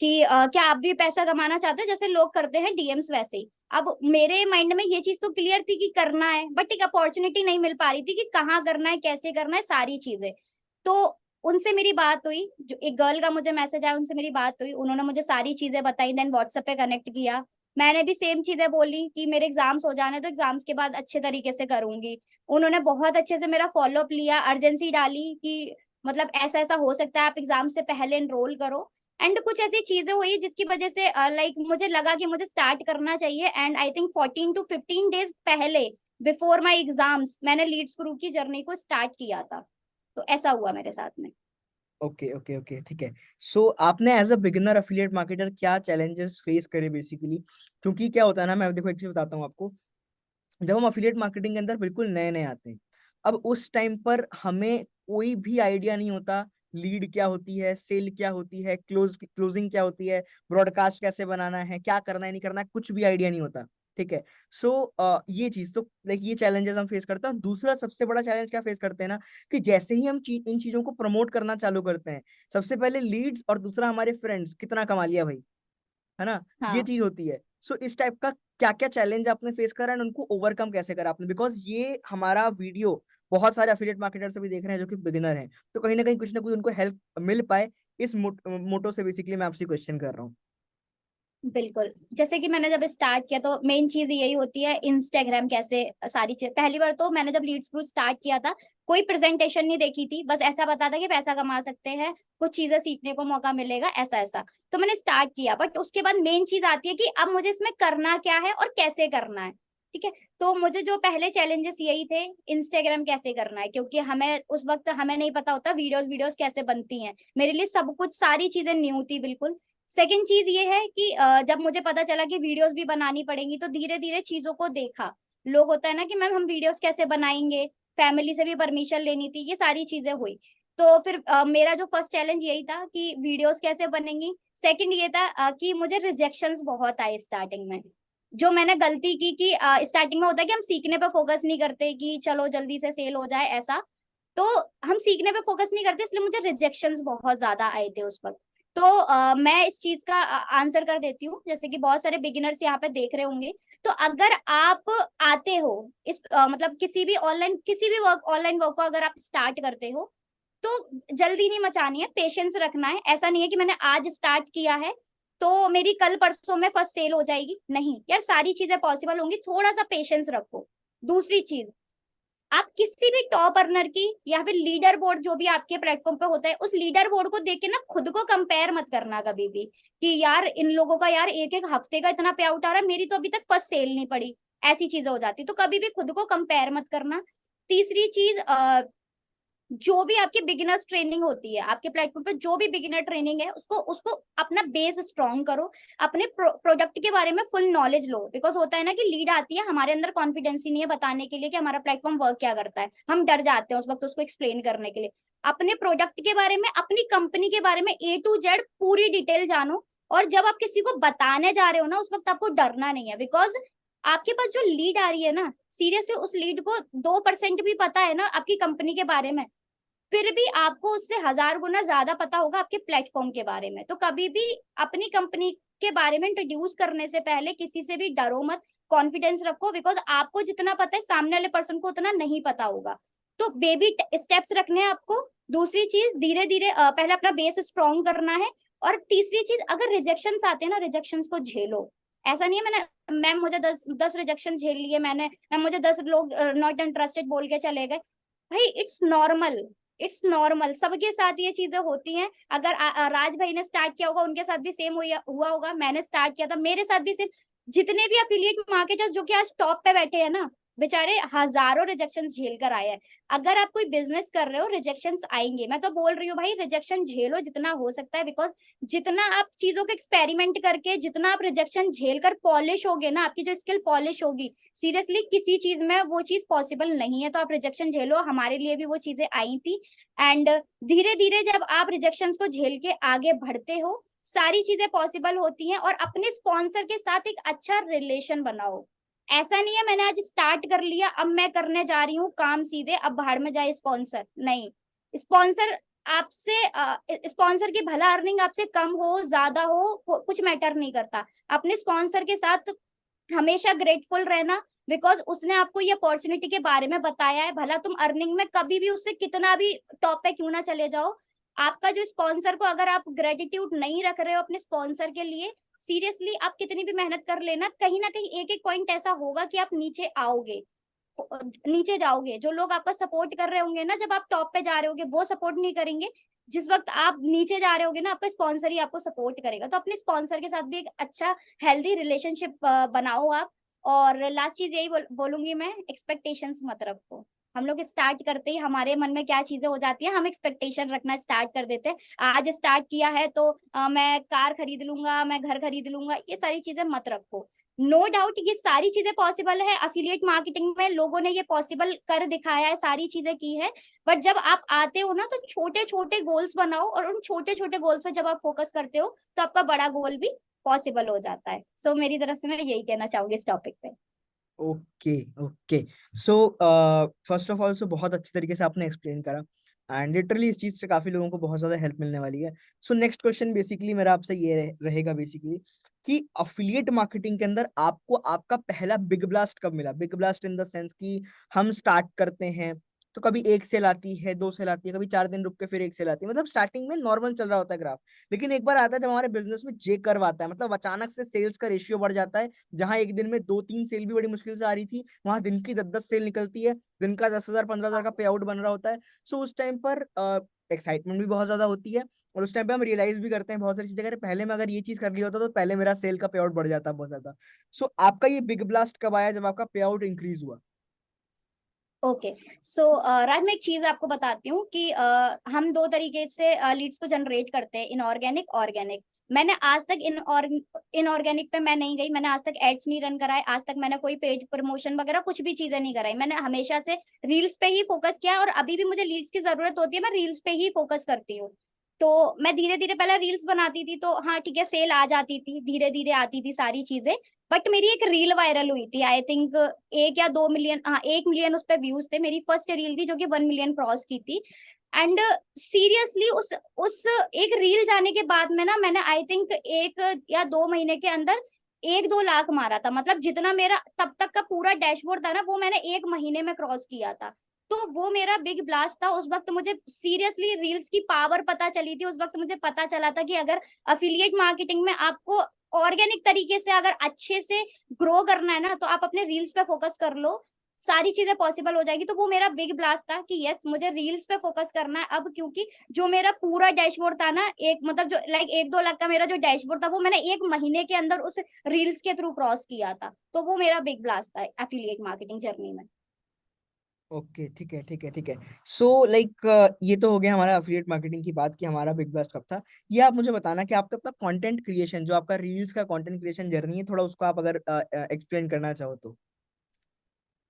B: कि क्या आप भी पैसा कमाना चाहते हो जैसे लोग करते हैं डीएम्स वैसे ही। अब मेरे माइंड में ये चीज तो क्लियर थी कि करना है, बट एक अपॉर्चुनिटी नहीं मिल पा रही थी कि कहाँ करना है, कैसे करना है, सारी चीजें। तो उनसे मेरी बात हुई, जो एक गर्ल का मुझे मैसेज आया, उनसे मेरी बात हुई, उन्होंने मुझे सारी चीजें बताई। देन व्हाट्सएप पे कनेक्ट किया। मैंने भी सेम चीजें बोली कि मेरे एग्जाम्स हो जाने तो एग्जाम्स के बाद अच्छे तरीके से करूंगी। उन्होंने बहुत अच्छे से मेरा फॉलोअप लिया, अर्जेंसी डाली कि मतलब ऐसा ऐसा हो सकता है, आप एग्जाम से पहले एनरोल करो। एंड कुछ ऐसी चीजें हुई जिसकी वजह से लाइक मुझे लगा कि मुझे स्टार्ट करना चाहिए। And I think 14 to 15 days पहले, बिफोर माई एग्जाम्स, मैंने लीड्स ग्रुप की जर्नी को स्टार्ट किया था। तो ऐसा हुआ मेरे साथ में।
A: ओके ओके ओके, ठीक है। सो आपने as a beginner affiliate marketer क्या चैलेंजेस फेस करे बेसिकली? क्योंकि क्या होता है ना, मैं देखो एक चीज बताता हूँ आपको। जब हम अफिलिएट मार्केटिंग के अंदर बिल्कुल नए नए आते हैं, अब उस टाइम पर हमें कोई भी आइडिया नहीं होता लीड क्या होती है, सेल क्या होती है, क्लोजिंग क्या होती है, ब्रॉडकास्ट कैसे बनाना है, क्या करना है नहीं करना है, कुछ भी आइडिया नहीं होता। ठीक है। सो ये चीज तो, लाइक ये चैलेंजेस हम फेस करते हैं। दूसरा सबसे बड़ा चैलेंज क्या फेस करते हैं ना, कि जैसे ही हम इन चीजों को प्रमोट करना चालू करते हैं, सबसे पहले लीड्स और दूसरा हमारे फ्रेंड्स कितना कमा लिया भाई, है ना? ये
B: हाँ
A: चीज होती है। सो इस टाइप का क्या क्या चैलेंज आपने फेस करा एंड उनको ओवरकम कैसे करा आपने? बिकॉज ये हमारा वीडियो बहुत सारे एफिलिएट मार्केटर्स भी देख रहे हैं जो कि बिगिनर हैं, तो कहीं ना कुछ उनको हेल्प मिल पाए, इस मोटो से बेसिकली मैं आपसे क्वेश्चन कर रहा हूँ।
B: बिल्कुल। जैसे कि मैंने जब स्टार्ट किया तो मेन चीज यही होती है इंस्टाग्राम कैसे सारी चीज। पहली बार तो मैंने जब लीड्स ग्रुप स्टार्ट किया था, कोई प्रेजेंटेशन नहीं देखी थी, बस ऐसा पता था कि पैसा कमा सकते हैं, कुछ चीजें सीखने को मौका मिलेगा, ऐसा ऐसा। तो मैंने स्टार्ट किया, बट उसके बाद मेन चीज आती है कि अब मुझे इसमें करना क्या है और कैसे करना है। ठीक है। तो मुझे जो पहले चैलेंजेस यही थे, इंस्टाग्राम कैसे करना है, क्योंकि हमें उस वक्त हमें नहीं पता होता वीडियोस वीडियोस कैसे बनती हैं। मेरे लिए सब कुछ सारी चीजें न्यू थी बिल्कुल। सेकंड चीज ये है कि जब मुझे पता चला कि वीडियोस भी बनानी पड़ेंगी तो धीरे धीरे चीजों को देखा। लोग होता है ना कि मैम हम वीडियोस कैसे बनाएंगे, फैमिली से भी परमिशन लेनी थी, ये सारी चीजें हुई। तो फिर मेरा जो फर्स्ट चैलेंज यही था कि वीडियोस कैसे बनेंगी। सेकंड ये था कि मुझे रिजेक्शंस बहुत आए स्टार्टिंग में। जो मैंने गलती की कि स्टार्टिंग में होता है कि हम सीखने पे फोकस नहीं करते कि चलो जल्दी से सेल हो जाए ऐसा। तो हम सीखने पे फोकस नहीं करते, इसलिए मुझे रिजेक्शंस बहुत ज्यादा आए थे उस वक्त। तो मैं इस चीज का आंसर कर देती हूँ, जैसे कि बहुत सारे बिगिनर्स यहाँ पे देख रहे होंगे। तो अगर आप आते हो इस मतलब किसी भी वर्क ऑनलाइन वर्क को अगर आप स्टार्ट करते हो, तो जल्दी नहीं मचानी है, पेशेंस रखना है। ऐसा नहीं है कि मैंने आज स्टार्ट किया है तो मेरी कल परसों में फर्स्ट सेल हो जाएगी, नहीं यार, सारी चीजें पॉसिबल होंगी, थोड़ा सा पेशेंस रखो। दूसरी चीज, आप किसी भी टॉप अर्नर की या फिर लीडर बोर्ड जो भी आपके प्लेटफॉर्म पे होता है, उस लीडर बोर्ड को देख के ना खुद को कंपेयर मत करना कभी भी, कि यार इन लोगों का यार एक एक हफ्ते का इतना पे आउट आ रहा है, मेरी तो अभी तक फर्स्ट सेल नहीं पड़ी। ऐसी चीजें हो जाती, तो कभी भी खुद को कंपेयर मत करना। तीसरी चीज, जो भी आपकी बिगिनर्स ट्रेनिंग होती है आपके प्लेटफॉर्म पे, जो भी बिगिनर ट्रेनिंग है, उसको उसको अपना बेस स्ट्रॉन्ग करो, अपने प्रोडक्ट के बारे में फुल नॉलेज लो। बिकॉज होता है ना कि लीड आती है, हमारे अंदर कॉन्फिडेंस ही नहीं है बताने के लिए कि हमारा प्लेटफॉर्म वर्क क्या करता है, हम डर जाते हैं उस वक्त उसको एक्सप्लेन करने के लिए। अपने प्रोडक्ट के बारे में, अपनी कंपनी के बारे में A to Z पूरी डिटेल जानो। और जब आप किसी को बताने जा रहे हो ना, उस वक्त आपको डरना नहीं है, बिकॉज आपके पास जो लीड आ रही है ना, सीरियसली उस लीड को 2% भी पता है ना आपकी कंपनी के बारे में, फिर भी आपको उससे 1000 गुना ज्यादा पता होगा आपके प्लेटफॉर्म के बारे में। तो कभी भी अपनी कंपनी के बारे में इंट्रोड्यूस करने से पहले किसी से भी डरो मत, कॉन्फिडेंस रखो, बिकॉज आपको जितना पता है सामने वाले पर्सन को उतना नहीं पता होगा। तो बेबी स्टेप्स रखने हैं आपको। दूसरी चीज, धीरे धीरे पहले अपना बेस स्ट्रॉन्ग करना है। और तीसरी चीज, अगर रिजेक्शन आते हैं ना, रिजेक्शन को झेलो। ऐसा नहीं है मैंने मैम मुझे 10 रिजेक्शन झेल लिए मैंने, मैम मुझे 10 लोग नॉट इंटरेस्टेड बोल के चले गए। भाई इट्स नॉर्मल, इट्स नॉर्मल, सबके साथ ये चीजें होती हैं। अगर राज भाई ने स्टार्ट किया होगा, उनके साथ भी सेम हुआ होगा, मैंने स्टार्ट किया था मेरे साथ भी सेम। जितने भी अफिलिएट मार्केटर्स जो कि आज टॉप पे बैठे हैं ना, बेचारे हजारों रिजेक्शन झेल कर आए हैं। अगर आप कोई बिजनेस कर रहे हो, रिजेक्शन आएंगे, मैं तो बोल रही हूँ भाई रिजेक्शन झेलो जितना हो सकता है। बिकॉज जितना आप चीजों को एक्सपेरिमेंट करके, जितना आप रिजेक्शन झेल कर पॉलिश होगे ना, आपकी जो स्किल पॉलिश होगी, सीरियसली किसी चीज में वो चीज पॉसिबल नहीं है। तो आप रिजेक्शन झेलो, हमारे लिए भी वो चीजें आई थी। एंड धीरे धीरे जब आप रिजेक्शन को झेल के आगे बढ़ते हो, सारी चीजें पॉसिबल होती हैं। और अपने स्पॉन्सर के साथ एक अच्छा रिलेशन बनाओ। ऐसा नहीं है मैंने आज स्टार्ट कर लिया, अब मैं करने जा रही हूँ काम सीधे, अब बाहर में जाए स्पॉन्सर, नहीं। स्पॉन्सर आपसे, स्पॉन्सर की भला अर्निंग आपसे कम हो ज्यादा हो कुछ मैटर नहीं करता। अपने स्पॉन्सर के साथ हमेशा ग्रेटफुल रहना, बिकॉज उसने आपको ये अपॉर्चुनिटी के बारे में बताया है। भला तुम अर्निंग में कभी भी उससे कितना भी टॉप पे क्यों ना चले जाओ, आपका जो स्पॉन्सर को अगर आप ग्रेटिट्यूड नहीं रख रहे हो अपने स्पॉन्सर के लिए, सीरियसली आप कितनी भी मेहनत कर लेना, कहीं ना कहीं एक एक पॉइंट ऐसा होगा कि आप नीचे आओगे, नीचे जाओगे। जो लोग आपका सपोर्ट कर रहे होंगे ना, जब आप टॉप पे जा रहे होगे, वो सपोर्ट नहीं करेंगे। जिस वक्त आप नीचे जा रहे होगे ना, आपका स्पॉन्सर ही आपको सपोर्ट करेगा। तो अपने स्पॉन्सर के साथ भी एक अच्छा हेल्दी रिलेशनशिप बनाओ आप। और लास्ट चीज यही बोलूंगी मैं, एक्सपेक्टेशंस मत रखो। हम लोग स्टार्ट करते ही हमारे मन में क्या चीजें हो जाती है, हम एक्सपेक्टेशन रखना स्टार्ट कर देते हैं। आज स्टार्ट किया है तो मैं कार खरीद लूंगा, मैं घर खरीद लूंगा, ये सारी चीजें मत रखो। नो डाउट ये सारी चीजें पॉसिबल है, अफिलिएट मार्केटिंग में लोगों ने ये पॉसिबल कर दिखाया है, सारी चीजें की है। बट जब आप आते हो ना, तो छोटे छोटे गोल्स बनाओ, और उन छोटे छोटे गोल्स पे जब आप फोकस करते हो, तो आपका बड़ा गोल भी पॉसिबल हो जाता है। सो मेरी तरफ से मैं यही कहना चाहूंगी इस टॉपिक पे।
A: Okay okay. So first of all, so बहुत अच्छे तरीके से आपने एक्सप्लेन करा, एंड लिटरली इस चीज से काफी लोगों को बहुत ज्यादा हेल्प मिलने वाली है। सो नेक्स्ट क्वेश्चन बेसिकली मेरा आपसे ये रहेगा बेसिकली, कि अफिलिएट मार्केटिंग के अंदर आपको आपका पहला बिग ब्लास्ट कब मिला? Big blast in the sense कि हम स्टार्ट करते हैं तो कभी एक सेल आती है, दो सेल आती है, कभी 4 दिन रुक के फिर एक सेल आती है, मतलब स्टार्टिंग में नॉर्मल चल रहा होता है ग्राफ। लेकिन एक बार आता है जब हमारे बिजनेस में जे कर्व आता है, मतलब अचानक से सेल्स का रेशियो बढ़ जाता है। जहां एक दिन में 2-3 सेल भी बड़ी मुश्किल से आ रही थी, वहां दिन की 10-10 सेल निकलती है, दिन का 10,000-15,000 का पे आउट बन रहा होता है। सो उस टाइम पर एक्साइटमेंट भी बहुत ज्यादा होती है, और उस टाइम पे हम रियलाइज भी करते हैं बहुत सारी चीजें, अगर पहले मैं अगर ये चीज कर लिया होता तो पहले मेरा सेल का पे आउट बढ़ जाता बहुत ज्यादा। सो आपका ये बिग ब्लास्ट कब आया जब आपका पे आउट इंक्रीज हुआ?
B: ओके। सो राज, मैं एक चीज आपको बताती हूँ कि हम दो तरीके से लीड्स को जनरेट करते हैं, इनऑर्गेनिक, ऑर्गेनिक। मैंने आज तक इनऑर्गेनिक पे मैं नहीं गई, मैंने आज तक एड्स नहीं रन कराए, आज तक मैंने कोई पेज प्रमोशन वगैरह कुछ भी चीजें नहीं कराई। मैंने हमेशा से रील्स पे ही फोकस किया, और अभी भी मुझे लीड्स की जरूरत होती है, मैं रील्स पे ही फोकस करती हूँ। तो मैं धीरे धीरे पहले रील्स बनाती थी, तो हाँ ठीक है, सेल आ जाती थी, धीरे धीरे आती थी सारी चीजें। बट मेरी एक रील वायरल हुई थी, आई थिंक 1 या 2 मिलियन, हाँ 1 मिलियन उस पर व्यूज थे। मेरी फर्स्ट रील थी जो कि 1 मिलियन क्रॉस की थी। एंड सीरियसली उस एक रील जाने के बाद में ना, मैंने आई थिंक 1 या 2 महीने के अंदर 1-2 लाख मारा था। मतलब जितना मेरा तब तक का पूरा डैशबोर्ड था ना, वो मैंने 1 महीने में क्रॉस किया था। तो वो मेरा बिग ब्लास्ट था। उस वक्त मुझे सीरियसली रील्स की पावर पता चली थी। उस वक्त मुझे पता चला था कि अगर अफिलिएट मार्केटिंग में आपको ऑर्गेनिक तरीके से अगर अच्छे से ग्रो करना है ना, तो आप अपने रील्स पे फोकस कर लो। सारी चीजें पॉसिबल हो जाएगी। तो वो मेरा बिग ब्लास्ट था कि यस मुझे रील्स पे फोकस करना है अब, क्योंकि जो मेरा पूरा डैशबोर्ड था ना, एक मतलब जो लाइक 1-2 लाख का मेरा जो डैशबोर्ड था, वो मैंने 1 महीने के अंदर उस रील्स के थ्रू क्रॉस किया था। तो वो मेरा बिग ब्लास्ट था एफिलिएट मार्केटिंग जर्नी में।
A: ओके, ठीक है, ठीक है, ठीक है। सो लाइक ये तो हो गया हमारा अफिलिएट मार्केटिंग की बात कि हमारा बिग ब्लास्ट कब था। ये आप मुझे बताना कि आपका अपना कंटेंट क्रिएशन, जो आपका रील्स का कंटेंट क्रिएशन जर्नी है, थोड़ा उसको आप अगर एक्सप्लेन करना चाहो तो।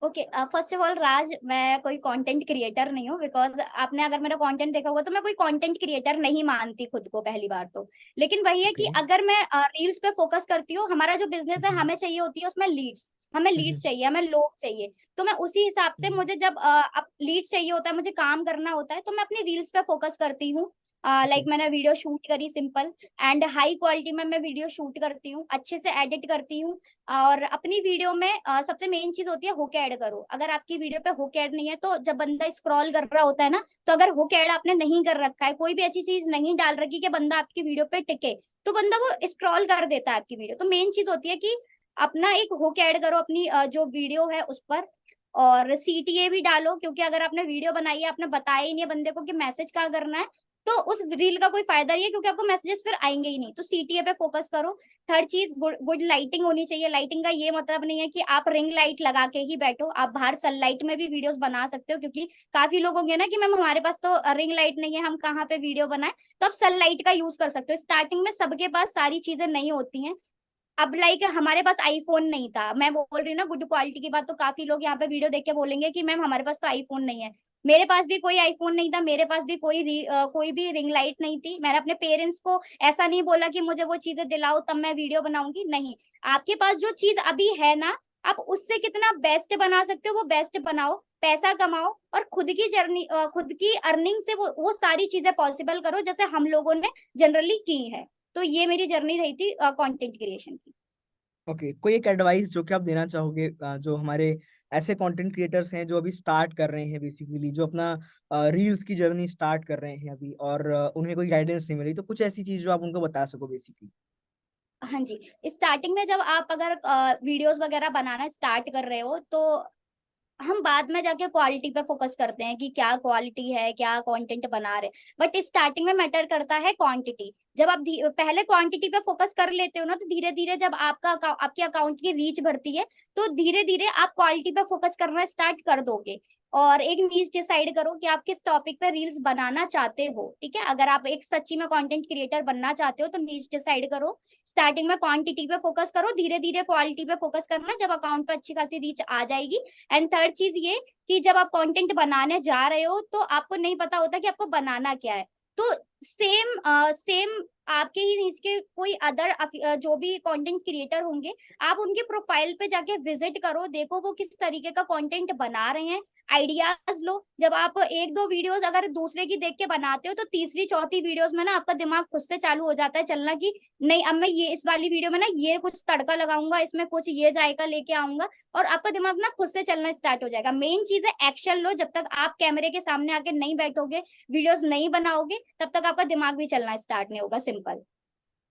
B: ओके, फर्स्ट ऑफ ऑल राज, मैं कोई कंटेंट क्रिएटर नहीं हूँ, बिकॉज आपने अगर मेरा कंटेंट देखा होगा तो मैं कोई कंटेंट क्रिएटर नहीं मानती खुद को, पहली बार तो। लेकिन वही है कि
A: ओके।
B: अगर मैं रील्स पे फोकस करती हूँ, हमारा जो बिजनेस है
A: हम्म।
B: हमें चाहिए होती है उसमें लीड्स, हमें लीड्स
A: हम्म।
B: चाहिए, हमें लोग चाहिए। तो मैं उसी हिसाब से,
A: हम्म।
B: मुझे जब अब लीड्स चाहिए होता है, मुझे काम करना होता है, तो मैं अपनी रील्स पे फोकस करती हूँ। Like
A: okay.
B: मैंने वीडियो शूट करी सिंपल एंड हाई क्वालिटी में, मैं वीडियो शूट करती हूँ, अच्छे से एडिट करती हूँ। और अपनी वीडियो में सबसे मेन चीज होती है हुक ऐड करो। अगर आपकी वीडियो पे हुक ऐड नहीं है, तो जब बंदा स्क्रॉल कर रहा होता है ना, तो अगर हुक ऐड आपने नहीं कर रखा है, कोई भी अच्छी चीज नहीं डाल रखी कि बंदा आपकी वीडियो पे टिके, तो बंदा वो स्क्रॉल कर देता है आपकी वीडियो। तो मेन चीज होती है कि अपना एक हुक ऐड करो अपनी जो वीडियो है उस पर। और सीटीए भी डालो, क्योंकि अगर आपने वीडियो बनाई है, आपने बताया ही नहीं है बंदे को कि मैसेज क्या करना है, तो उस रील का कोई फायदा नहीं है, क्योंकि आपको मैसेजेस फिर आएंगे ही नहीं। तो सीटीए पे फोकस करो। थर्ड चीज, गुड लाइटिंग होनी चाहिए। लाइटिंग का ये मतलब नहीं है कि आप रिंग लाइट लगा के ही बैठो, आप बाहर सनलाइट में भी वीडियोस बना सकते हो, क्योंकि काफी लोग होंगे ना कि मैम हमारे पास तो रिंग लाइट नहीं है, हम कहाँ पे वीडियो बनाए। तो आप सनलाइट का यूज कर सकते हो। स्टार्टिंग में सबके पास सारी चीजें नहीं होती हैं। अब लाइक हमारे पास आईफोन नहीं था, मैं बोल रही हूँ ना गुड क्वालिटी की बात, तो काफी लोग यहाँ पे वीडियो देख के बोलेंगे कि मैम हमारे पास तो आईफोन नहीं है। मेरे पास भी कोई आईफोन नहीं था, मेरे पास भी कोई भी रिंग लाइट नहीं थी। मैंने अपने पेरेंट्स को ऐसा नहीं बोला कि मुझे वो चीजें दिलाओ तब मैं वीडियो बनाऊंगी, नहीं। आपके पास जो चीज अभी है ना, आप उससे कितना बेस्ट बना सकते हो वो बेस्ट बनाओ, पैसा कमाओ, और खुद की जर्नी, खुद की अर्निंग से वो सारी चीजें पॉसिबल करो, जैसे हम लोगों ने जनरली की है। तो ये मेरी जर्नी रही थी कंटेंट क्रिएशन की।
A: ओके, कोई एक एडवाइस जो कि आप देना चाहोगे जो हमारे ऐसे कंटेंट क्रिएटर्स हैं जो अभी स्टार्ट कर रहे हैं, बेसिकली जो अपना रील्स की जर्नी स्टार्ट कर रहे हैं अभी, और उन्हें कोई गाइडेंस नहीं मिली, तो कुछ ऐसी चीज जो आप उनको बता सको बेसिकली।
B: हाँ जी, स्टार्टिंग में जब आप अगर वीडियोस वगैरह बनाना स्टार्ट कर रहे हो, तो हम बाद में जाके क्वालिटी पे फोकस करते हैं कि क्या क्वालिटी है, क्या कंटेंट बना रहे। बट स्टार्टिंग में मैटर करता है क्वांटिटी। जब आप पहले क्वांटिटी पे फोकस कर लेते हो ना, तो धीरे धीरे जब आपके अकाउंट की रीच बढ़ती है, तो धीरे धीरे आप क्वालिटी पे फोकस करना स्टार्ट कर दोगे। और एक नीश डिसाइड करो कि आप किस टॉपिक पे रील्स बनाना चाहते हो, ठीक है। अगर आप एक सच्ची में कंटेंट क्रिएटर बनना चाहते हो, तो नीश डिसाइड करो। स्टार्टिंग में क्वांटिटी पे फोकस करो, धीरे धीरे क्वालिटी पे फोकस करना, जब अकाउंट पे अच्छी खासी रीच आ जाएगी। एंड थर्ड चीज ये कि जब आप कंटेंट बनाने जा रहे हो, तो आपको नहीं पता होता कि आपको बनाना क्या है। तो सेम आपके ही नीच के कोई अदर जो भी कंटेंट क्रिएटर होंगे, आप उनके प्रोफाइल पे जाके विजिट करो, देखो वो किस तरीके का कंटेंट बना रहे हैं, आइडियाज लो। जब आप एक दो वीडियोस अगर दूसरे की देख के बनाते हो, तो तीसरी चौथी वीडियोस में ना आपका दिमाग खुद से चालू हो जाता है चलना कि नहीं, अब मैं ये इस वाली वीडियो में ना ये कुछ तड़का लगाऊंगा, इसमें कुछ ये जायका लेके आऊंगा, और आपका दिमाग ना खुद से चलना स्टार्ट हो जाएगा। मेन चीज है एक्शन लो। जब तक आप कैमरे के सामने आके नहीं बैठोगे, वीडियोस नहीं बनाओगे, तब तक आपका दिमाग भी चलना स्टार्ट नहीं होगा, simple.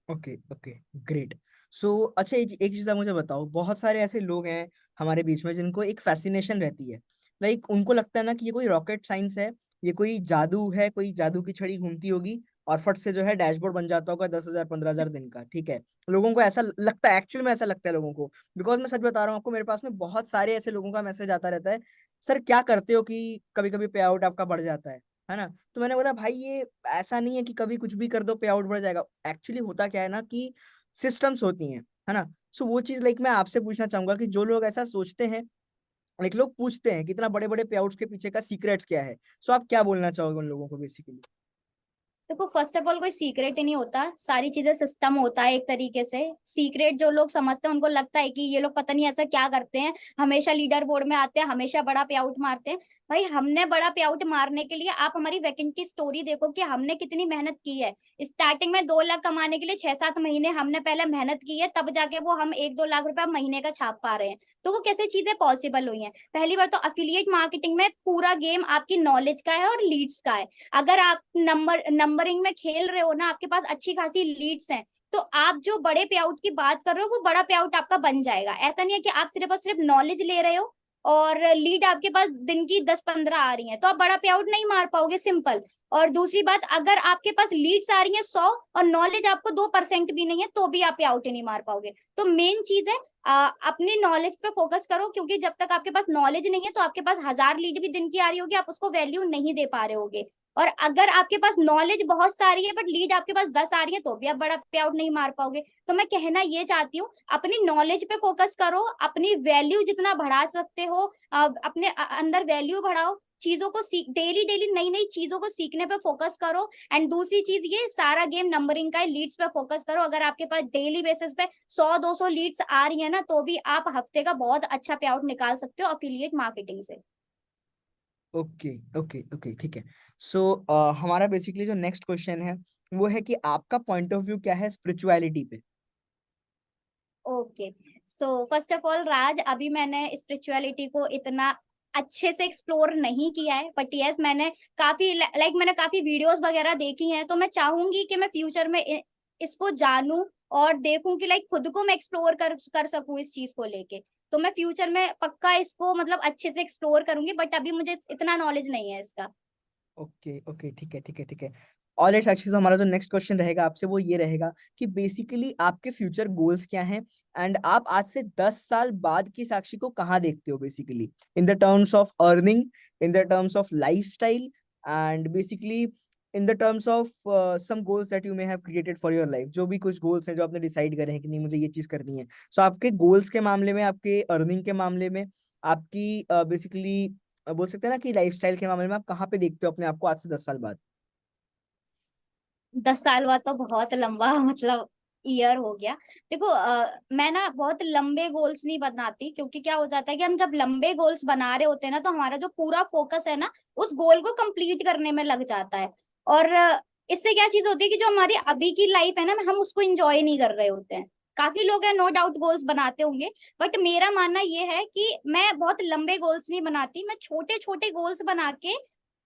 A: Okay, okay, great. So अच्छा, एक चीज आप मुझे बताओ, बहुत सारे ऐसे लोग हैं हमारे बीच में जिनको एक फैसिनेशन रहती है। लाइक उनको लगता है ना कि ये कोई रॉकेट साइंस है, ये कोई जादू है, कोई जादू की छड़ी घूमती होगी और फट से जो है डैशबोर्ड बन जाता होगा 10,000 15,000 दिन का, ठीक है। लोगों को ऐसा लगता है, एक्चुअल में ऐसा लगता है लोगों को। बिकॉज मैं सच बता रहा हूँ आपको, मेरे पास में बहुत सारे ऐसे लोगों का मैसेज आता रहता है, सर क्या करते हो कि कभी कभी पे आउट आपका बढ़ जाता है ना। तो मैंने बोला भाई ये ऐसा नहीं है कि कभी कुछ भी कर दो पे आउट बढ़ जाएगा। एक्चुअली होता क्या है ना कि सिस्टम्स होती हैं, है ना। सो वो चीज लाइक मैं आपसे पूछना चाहूंगा कि जो लोग ऐसा सोचते हैं, लाइक लोग पूछते हैं कि इतना बड़े बड़े पे आउट्स के पीछे का सीक्रेट्स क्या है, सो आप क्या बोलना चाहोगे उन लोगों को बेसिकली।
B: देखो, फर्स्ट ऑफ ऑल कोई सीक्रेट ही नहीं होता, सारी चीजें सिस्टम होता है एक तरीके से। सीक्रेट जो लोग समझते हैं, उनको लगता है कि ये लोग पता नहीं ऐसा क्या करते हैं, हमेशा लीडर बोर्ड में आते हैं, हमेशा बड़ा पे आउट मारते हैं। भाई, हमने बड़ा पे आउट मारने के लिए आप हमारी वैकेंट की स्टोरी देखो कि हमने कितनी मेहनत की है। स्टार्टिंग में 2 लाख कमाने के लिए 6-7 महीने हमने पहले मेहनत की है, तब जाके वो हम 1-2 लाख रुपया महीने का छाप पा रहे हैं। तो वो कैसे चीजें पॉसिबल हुई हैं? पहली बार तो अफिलिएट मार्केटिंग में पूरा गेम आपकी नॉलेज का है और लीड्स का है। अगर आप नंबरिंग में खेल रहे हो ना, आपके पास अच्छी खासी लीड्स हैं, तो आप जो बड़े पे आउट की बात कर रहे हो, वो बड़ा पे आउट आपका बन जाएगा। ऐसा नहीं है कि आप सिर्फ और सिर्फ नॉलेज ले रहे हो, और लीड आपके पास दिन की 10-15 आ रही है, तो आप बड़ा पे आउट नहीं मार पाओगे, सिंपल। और दूसरी बात, अगर आपके पास लीड्स आ रही है 100 और नॉलेज आपको 2% भी नहीं है, तो भी आप पे आउट ही नहीं मार पाओगे। तो मेन चीज है अपनी नॉलेज पे फोकस करो, क्योंकि जब तक आपके पास नॉलेज नहीं है तो आपके पास 1000 लीड भी दिन की आ रही होगी, आप उसको वैल्यू नहीं दे पा रहे होगे। और अगर आपके पास नॉलेज बहुत सारी है बट लीड आपके पास 10 आ रही है, तो भी आप बड़ा पे आउट नहीं मार पाओगे। तो मैं कहना ये चाहती हूँ, अपनी नॉलेज पे फोकस करो, अपनी वैल्यू जितना बढ़ा सकते हो अपने अंदर वैल्यू बढ़ाओ, चीजों को सीख, डेली डेली नई नई चीजों को सीखने पे फोकस करो। एंड दूसरी चीज, ये सारा गेम नंबरिंग का है, लीड्स पे फोकस करो। अगर आपके पास डेली बेसिस पे 100-200 लीड्स आ रही है ना, तो भी आप हफ्ते का बहुत अच्छा पे आउट निकाल सकते हो अफिलिएट मार्केटिंग से।
A: ओके ओके ओके, ठीक है। सो हमारा बेसिकली जो नेक्स्ट क्वेश्चन है वो है कि आपका पॉइंट ऑफ व्यू क्या है स्पिरिचुअलिटी पे।
B: Okay, so first of all Raj, अभी मैंने स्पिरिचुअलिटी को इतना अच्छे से एक्सप्लोर नहीं किया है, बट यस मैंने काफी लाइक मैंने काफी वीडियोस वगैरह देखी हैं, तो मैं चाहूंगी कि मैं फ्यूचर में इसको जानूं और देखूं कि लाइक खुद को मैं एक्सप्लोर कर सकूं इस चीज को लेके। तो मैं फ्यूचर में पक्का इसको मतलब अच्छे से एक्सप्लोर करूंगी, बट अभी मुझे इतना नॉलेज नहीं है इसका।
A: ओके ओके, ठीक है ठीक है ठीक है। ऑल राइट साक्षी, तो हमारा जो नेक्स्ट क्वेश्चन रहेगा आपसे वो ये रहेगा कि बेसिकली आपके फ्यूचर गोल्स क्या हैं, एंड आप आज से 10 साल बाद की साक्षी को कहाँ देखते हो basically, in the terms of earning, in the terms of lifestyle, and basically in the terms of some goals that you may have created for your life. जो भी कुछ गोल्स हैं जो आपने डिसाइड करे हैं कि नहीं मुझे ये चीज करनी है, सो आपके गोल्स के मामले में, आपके अर्निंग के मामले में, आपकी बेसिकली बोल सकते हैं ना कि लाइफस्टाइल के मामले में आप कहाँ पे देखते हो अपने आप को आज से 10 साल बाद।
B: 10 साल बाद तो बहुत लंबा मतलब ईयर हो गया। देखो मैं ना बहुत लंबे गोल्स नहीं बनाती, क्योंकि क्या हो जाता है कि हम जब लंबे गोल्स बना रहे होते हैं ना, तो हमारा जो पूरा फोकस है ना उस गोल को कंप्लीट करने में लग जाता है। और इससे क्या चीज होती है कि जो हमारी अभी की लाइफ है ना, हम उसको एंजॉय नहीं कर रहे होते हैं। काफी लोग हैं नो डाउट गोल्स बनाते होंगे, बट मेरा मानना ये है कि मैं बहुत लंबे गोल्स नहीं बनाती, मैं छोटे छोटे गोल्स बना के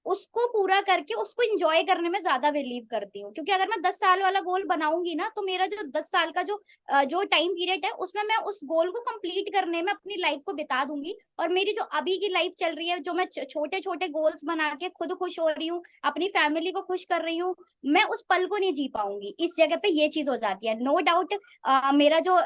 B: उसको पूरा करके उसको एंजॉय करने में ज्यादा बिलीव करती हूँ। क्योंकि अगर मैं 10 साल वाला गोल बनाऊंगी ना, तो मेरा जो 10 साल का जो टाइम पीरियड है उसमें मैं उस गोल को कंप्लीट करने में अपनी लाइफ को बिता दूंगी। और मेरी जो अभी की लाइफ चल रही है, जो मैं छोटे छोटे गोल्स बना के खुद खुश हो रही हूँ, अपनी फैमिली को खुश कर रही हूँ, मैं उस पल को नहीं जी पाऊंगी। इस जगह पे ये चीज हो जाती है। नो डाउट मेरा जो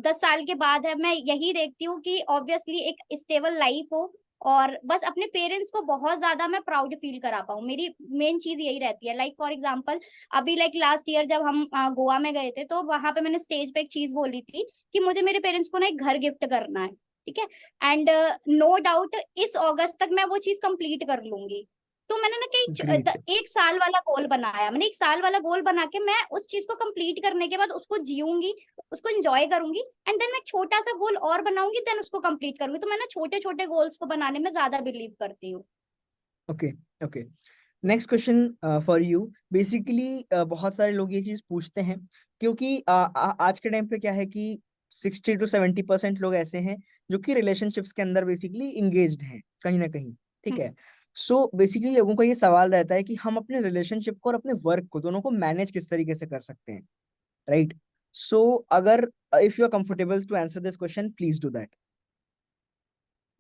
B: 10 साल के बाद है, मैं यही देखती हूँ कि ऑब्वियसली एक स्टेबल लाइफ हो, और बस अपने पेरेंट्स को बहुत ज्यादा मैं प्राउड फील करा पाऊँ। मेरी मेन चीज यही रहती है। लाइक फॉर एग्जांपल, अभी लाइक लास्ट ईयर जब हम गोवा में गए थे, तो वहां पे मैंने स्टेज पे एक चीज बोली थी कि मुझे मेरे पेरेंट्स को ना एक घर गिफ्ट करना है, ठीक है। एंड नो डाउट इस अगस्त तक मैं वो चीज कंप्लीट कर लूंगी। तो मैंने ना कई
A: ग्रेट।
B: 1 साल वाला गोल बनाया, मैंने 1 साल वाला गोल बना के मैं उस चीज को कंप्लीट करने के बाद उसको जीऊंगी, उसको एंजॉय करूंगी, एंड देन मैं छोटा सा गोल और बनाऊंगी, देन उसको कंप्लीट करूंगी। तो मैं ना छोटे छोटे गोल्स को बनाने में ज्यादा बिलीव करती हूँ।
A: Okay okay, next question for you. Basically बहुत सारे लोग ये चीज पूछते हैं क्योंकि आज के टाइम पे क्या है कि 60 to 70% लोग ऐसे हैं जो कि रिलेशनशिप्स के अंदर बेसिकली इंगेज्ड हैं कहीं ना कहीं, ठीक
B: हम्म।
A: है। सो बेसिकली लोगों का ये सवाल रहता है कि हम अपने रिलेशनशिप को और अपने वर्क को दोनों को मैनेज किस तरीके से कर सकते हैं, राइट। सो अगर if you are comfortable to answer this question, please do that.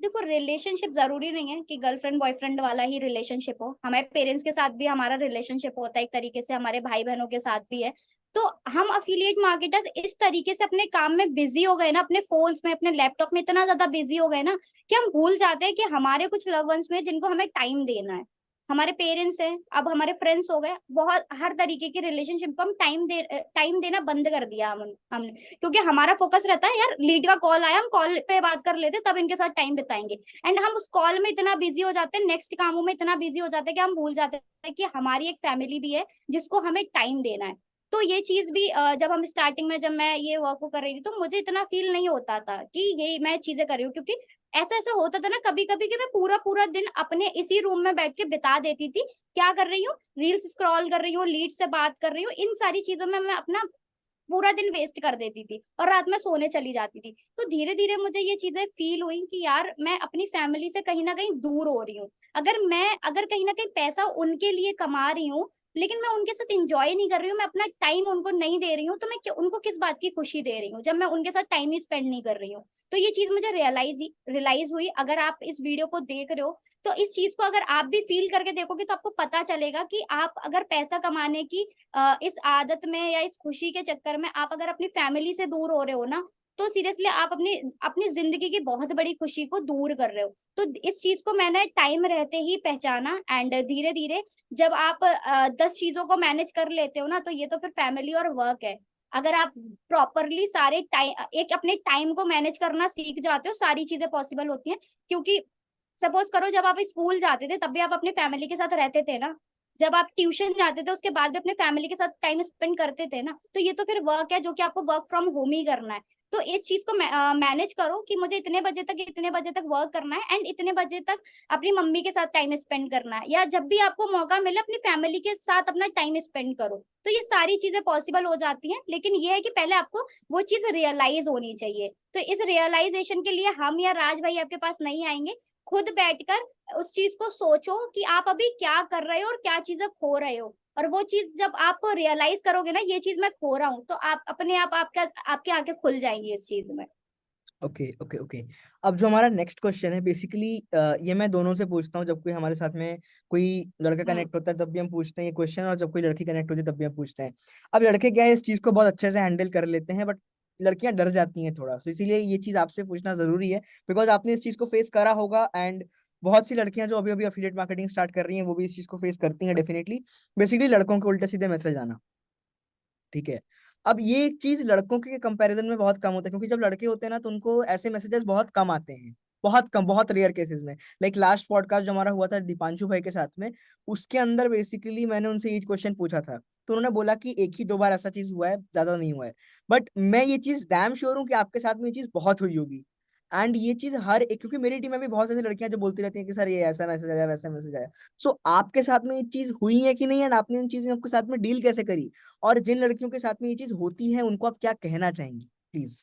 B: देखो, रिलेशनशिप जरूरी नहीं है कि गर्लफ्रेंड बॉयफ्रेंड वाला ही रिलेशनशिप हो, हमारे पेरेंट्स के साथ भी हमारा रिलेशनशिप होता है एक तरीके से, हमारे भाई बहनों के साथ भी है। तो हम अफिलिएट मार्केटर्स इस तरीके से अपने काम में बिजी हो गए ना, अपने फोन्स में अपने लैपटॉप में इतना ज्यादा बिजी हो गए ना, कि हम भूल जाते हैं कि हमारे कुछ लव वंस में जिनको हमें टाइम देना है। हमारे पेरेंट्स हैं, अब हमारे फ्रेंड्स हो गए, बहुत हर तरीके के रिलेशनशिप को हम टाइम देना बंद कर दिया हमने। क्योंकि हमारा फोकस रहता है यार, लीड का कॉल आया, हम कॉल पे बात कर लेते, तब इनके साथ टाइम बिताएंगे। एंड हम उस कॉल में इतना बिजी हो जाते हैं, नेक्स्ट कामों में इतना बिजी हो जाते हैं कि हम भूल जाते हैं कि हमारी एक फैमिली भी है जिसको हमें टाइम देना है। तो ये चीज भी जब हम स्टार्टिंग में, जब मैं ये वर्क को कर रही थी, तो मुझे इतना फील नहीं होता था कि ये मैं चीजें कर रही हूँ। क्योंकि ऐसा ऐसा होता था ना कभी कभी कि मैं पूरा पूरा दिन अपने इसी रूम में बैठ के बिता देती थी। क्या कर रही हूँ, रील्स स्क्रॉल कर रही हूँ, लीड से बात कर रही हूँ, इन सारी चीजों में मैं अपना पूरा दिन वेस्ट कर देती थी, और रात में सोने चली जाती थी। तो धीरे धीरे मुझे ये चीजें फील हुई कि यार मैं अपनी फैमिली से कहीं ना कहीं दूर हो रही हूँ। अगर कहीं ना कहीं पैसा उनके लिए कमा रही हूँ, लेकिन मैं उनके साथ इंजॉय नहीं कर रही हूँ, मैं अपना टाइम उनको नहीं दे रही हूँ, तो मैं उनको किस बात की खुशी दे रही हूँ जब मैं उनके साथ टाइम ही स्पेंड नहीं कर रही हूँ। तो ये चीज मुझे रियलाइज हुई। अगर आप इस वीडियो को देख रहे हो तो इस चीज को अगर आप भी फील करके देखोगे तो आपको पता चलेगा कि आप अगर पैसा कमाने की इस आदत में या इस खुशी के चक्कर में आप अगर अपनी फैमिली से दूर हो रहे हो ना, तो सीरियसली आप अपनी अपनी जिंदगी की बहुत बड़ी खुशी को दूर कर रहे हो। तो इस चीज को मैंने टाइम रहते ही पहचाना, एंड धीरे धीरे जब आप 10 चीजों को मैनेज कर लेते हो ना, तो ये तो फिर फैमिली और वर्क है। अगर आप प्रॉपरली सारे टाइम एक अपने टाइम को मैनेज करना सीख जाते हो, सारी चीजें पॉसिबल होती हैं। क्योंकि सपोज करो जब आप स्कूल जाते थे तब भी आप अपने फैमिली के साथ रहते थे ना, जब आप ट्यूशन जाते थे उसके बाद भी अपने फैमिली के साथ टाइम स्पेंड करते थे ना, तो ये तो फिर वर्क है जो कि आपको वर्क फ्रॉम होम ही करना है। तो इस चीज को मैनेज करो कि मुझे इतने बजे तक वर्क करना है एंड इतने बजे तक अपनी मम्मी के साथ टाइम स्पेंड करना है, या जब भी आपको मौका मिले अपनी फैमिली के साथ अपना टाइम स्पेंड करो। तो ये सारी चीजें पॉसिबल हो जाती हैं, लेकिन ये है कि पहले आपको वो चीज रियलाइज होनी चाहिए। तो इस रियलाइजेशन के लिए हम या राज भाई आपके पास नहीं आएंगे। खुद बैठकर उस चीज को सोचो कि आप अभी क्या कर रहे हो और क्या चीजें खो रहे हो, और वो चीज जब आप रियलाइज करोगे ना ये चीज मैं खो रहा हूँ, तो आप अपने आप आपका आपकी आंखें खुल जाएंगी इस चीज में।
A: Okay okay okay. अब जो हमारा नेक्स्ट क्वेश्चन है बेसिकली, ये मैं दोनों से पूछता हूँ, जब कोई हमारे साथ में कोई लड़का
B: हम्म।
A: कनेक्ट होता है तब भी हम पूछते हैं ये क्वेश्चन, और जब कोई लड़की कनेक्ट होती है तब भी हम पूछते हैं। अब लड़के क्या है, इस चीज को बहुत अच्छे से हैंडल कर लेते हैं, बट लड़कियां डर जाती हैं थोड़ा, तो इसीलिए ये चीज आपसे पूछना जरूरी है, बिकॉज आपने इस चीज को फेस करा होगा। एंड बहुत सी लड़कियां जो अभी अभी अफिलिएट मार्केटिंग स्टार्ट कर रही हैं वो भी इस चीज को फेस करती हैं डेफिनेटली। बेसिकली लड़कों के उल्टे सीधे मैसेज आना, ठीक है। अब ये एक चीज लड़कों के कंपैरिजन में बहुत कम होता है, क्योंकि जब लड़के होते हैं ना तो उनको ऐसे मैसेजेस बहुत कम आते हैं, बहुत कम, बहुत रेयर केसेस में। लाइक लास्ट पॉडकास्ट जो हमारा हुआ था दीपांशु भाई के साथ में, उसके अंदर बेसिकली मैंने उनसे ये क्वेश्चन पूछा था, तो उन्होंने बोला कि एक ही दो बार ऐसा चीज हुआ है, ज्यादा नहीं हुआ है। बट मैं ये चीज डैम श्योर हूँ कि आपके साथ में ये चीज बहुत हुई होगी। एंड ये चीज हर एक, क्योंकि मेरी टीम में भी बहुत ऐसी लड़कियां जो बोलती रहती हैं कि सर ये ऐसा मैसेज आया, वैसा मैसेज आया। सो आपके साथ में ये चीज हुई है कि नहीं, एंड आपने इन चीजें आपके साथ में डील कैसे करी, और जिन लड़कियों के साथ में ये चीज होती है उनको आप क्या कहना चाहेंगी, प्लीज।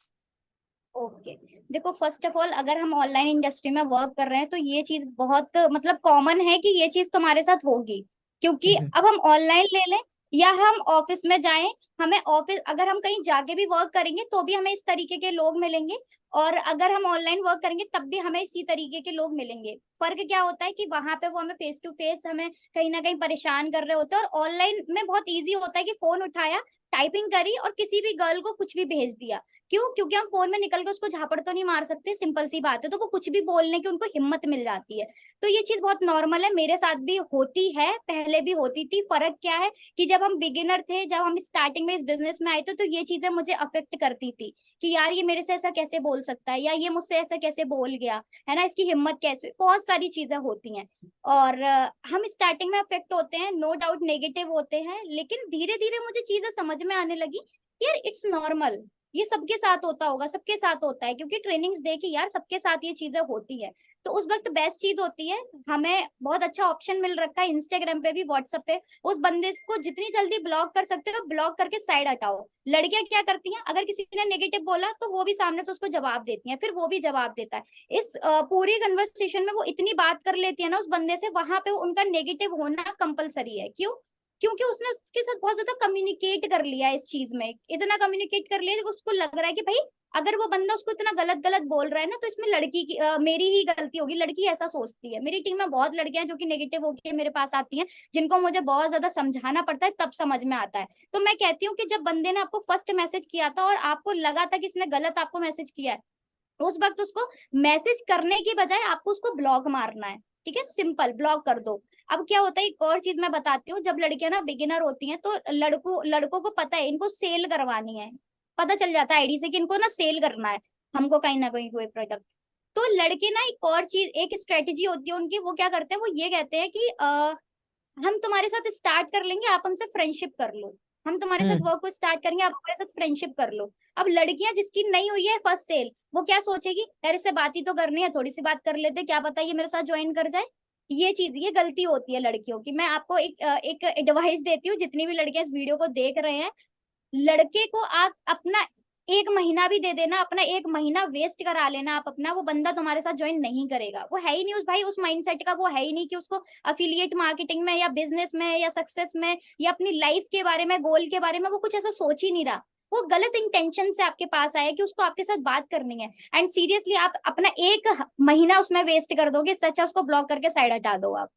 B: ओके। देखो फर्स्ट ऑफ ऑल अगर हम ऑनलाइन इंडस्ट्री में वर्क कर रहे हैं तो ये चीज बहुत मतलब कॉमन है कि ये चीज तुम्हारे साथ होगी। क्योंकि
A: हम्म।
B: अब हम ऑनलाइन ले लें या हम ऑफिस में जाएं, हमें ऑफिस अगर हम कहीं जाके भी वर्क करेंगे तो भी हमें इस तरीके के लोग मिलेंगे, और अगर हम ऑनलाइन वर्क करेंगे तब भी हमें इसी तरीके के लोग मिलेंगे। फर्क क्या होता है कि वहां पे वो हमें फेस टू फेस हमें कहीं ना कहीं परेशान कर रहे होते हैं, और ऑनलाइन में बहुत ईजी होता है कि फोन उठाया, टाइपिंग करी और किसी भी गर्ल को कुछ भी भेज दिया। क्यों? क्योंकि हम फोन में निकल के उसको झापड़ तो नहीं मार सकते, सिंपल सी बात है, तो वो कुछ भी बोलने की उनको हिम्मत मिल जाती है। तो ये चीज बहुत नॉर्मल है, मेरे साथ भी होती है, पहले भी होती थी। फर्क क्या है कि जब हम बिगिनर थे, जब हम स्टार्टिंग में इस बिजनेस में आए थे, तो ये चीजें मुझे अफेक्ट करती थी कि यार ये मेरे से ऐसा कैसे बोल सकता है, या ये मुझसे ऐसा कैसे बोल गया, है ना, इसकी हिम्मत कैसे, बहुत सारी चीजें होती हैं। और हम स्टार्टिंग में अफेक्ट होते हैं, नो डाउट नेगेटिव होते हैं, लेकिन धीरे धीरे मुझे चीजें समझ में आने लगी यार इट्स नॉर्मल, ये सबके साथ होता होगा, सबके साथ होता है, क्योंकि ट्रेनिंग्स देखी यार सबके साथ ये चीजें होती है। तो उस वक्त बेस्ट चीज होती है, हमें बहुत अच्छा ऑप्शन मिल रखा है इंस्टाग्राम पे भी, व्हाट्सएप पे, उस बंदे को जितनी जल्दी ब्लॉक कर सकते हो ब्लॉक करके साइड हटाओ। लड़कियां क्या करती हैं, अगर किसी ने नेगेटिव बोला तो वो भी सामने से उसको जवाब देती हैं, फिर वो भी जवाब देता है। इस पूरी कन्वर्सेशन में वो इतनी बात कर लेती है ना उस बंदे से, वहां पे उनका नेगेटिव होना कंपलसरी है। क्यों? क्योंकि उसने उसके साथ बहुत ज्यादा कम्युनिकेट कर लिया इस चीज में, इतना कम्युनिकेट कर लिया कि उसको लग रहा है कि भाई अगर वो बंदा उसको इतना गलत गलत बोल रहा है ना, तो इसमें लड़की की मेरी ही गलती होगी, लड़की ऐसा सोचती है। मेरी टीम में बहुत लड़कियां जो कि नेगेटिव होकर मेरे पास आती हैं, जिनको मुझे बहुत ज्यादा समझाना पड़ता है तब समझ में आता है। तो मैं कहती हूँ कि जब बंदे ने आपको फर्स्ट मैसेज किया था और आपको लगा था कि इसने गलत आपको मैसेज किया है, उस वक्त उसको मैसेज करने की बजाय आपको उसको ब्लॉक मारना है। ठीक है, सिंपल ब्लॉक कर दो। अब क्या होता है, एक और चीज मैं बताती हूँ, जब लड़कियां ना बिगिनर होती हैं तो लड़कों को पता है इनको सेल करवानी है, पता चल जाता है आईडी से कि इनको ना सेल करना है हमको कहीं ना कहीं कोई प्रोडक्ट। तो लड़के ना एक और चीज, एक स्ट्रेटेजी होती है उनकी, वो क्या करते हैं, वो ये कहते हैं कि हम तुम्हारे साथ स्टार्ट कर लेंगे, आप हमसे फ्रेंडशिप कर लो, हम तुम्हारे साथ
A: हम्म।
B: वर्क को स्टार्ट करेंगे, आप हमारे साथ फ्रेंडशिप कर लो। अब लड़कियां जिसकी नहीं हुई है फर्स्ट सेल, वो क्या सोचेगी, यार इससे बात ही तो करनी है, थोड़ी सी बात कर लेते, क्या पता ये मेरे साथ ज्वाइन कर जाए। ये चीज, ये गलती होती है लड़कियों की। मैं आपको एक एडवाइस देती हूँ, जितनी भी लड़कियां इस वीडियो को देख रहे हैं, लड़के को आप अपना एक महीना भी दे देना, अपना एक महीना वेस्ट करा लेना आप अपना, वो बंदा तुम्हारे साथ ज्वाइन नहीं करेगा। वो है ही नहीं उस भाई उस माइंडसेट का, वो है ही नहीं कि उसको अफिलिएट मार्केटिंग में या बिजनेस में या सक्सेस में या अपनी लाइफ के बारे में, गोल के बारे में वो कुछ ऐसा सोच ही नहीं रहा। वो गलत इंटेंशन से आपके पास आया कि उसको आपके साथ बात करनी है, एंड सीरियसली आप अपना एक महीना उसमें वेस्ट कर दोगे, सच है उसको ब्लॉक करके साइड हटा दो आप।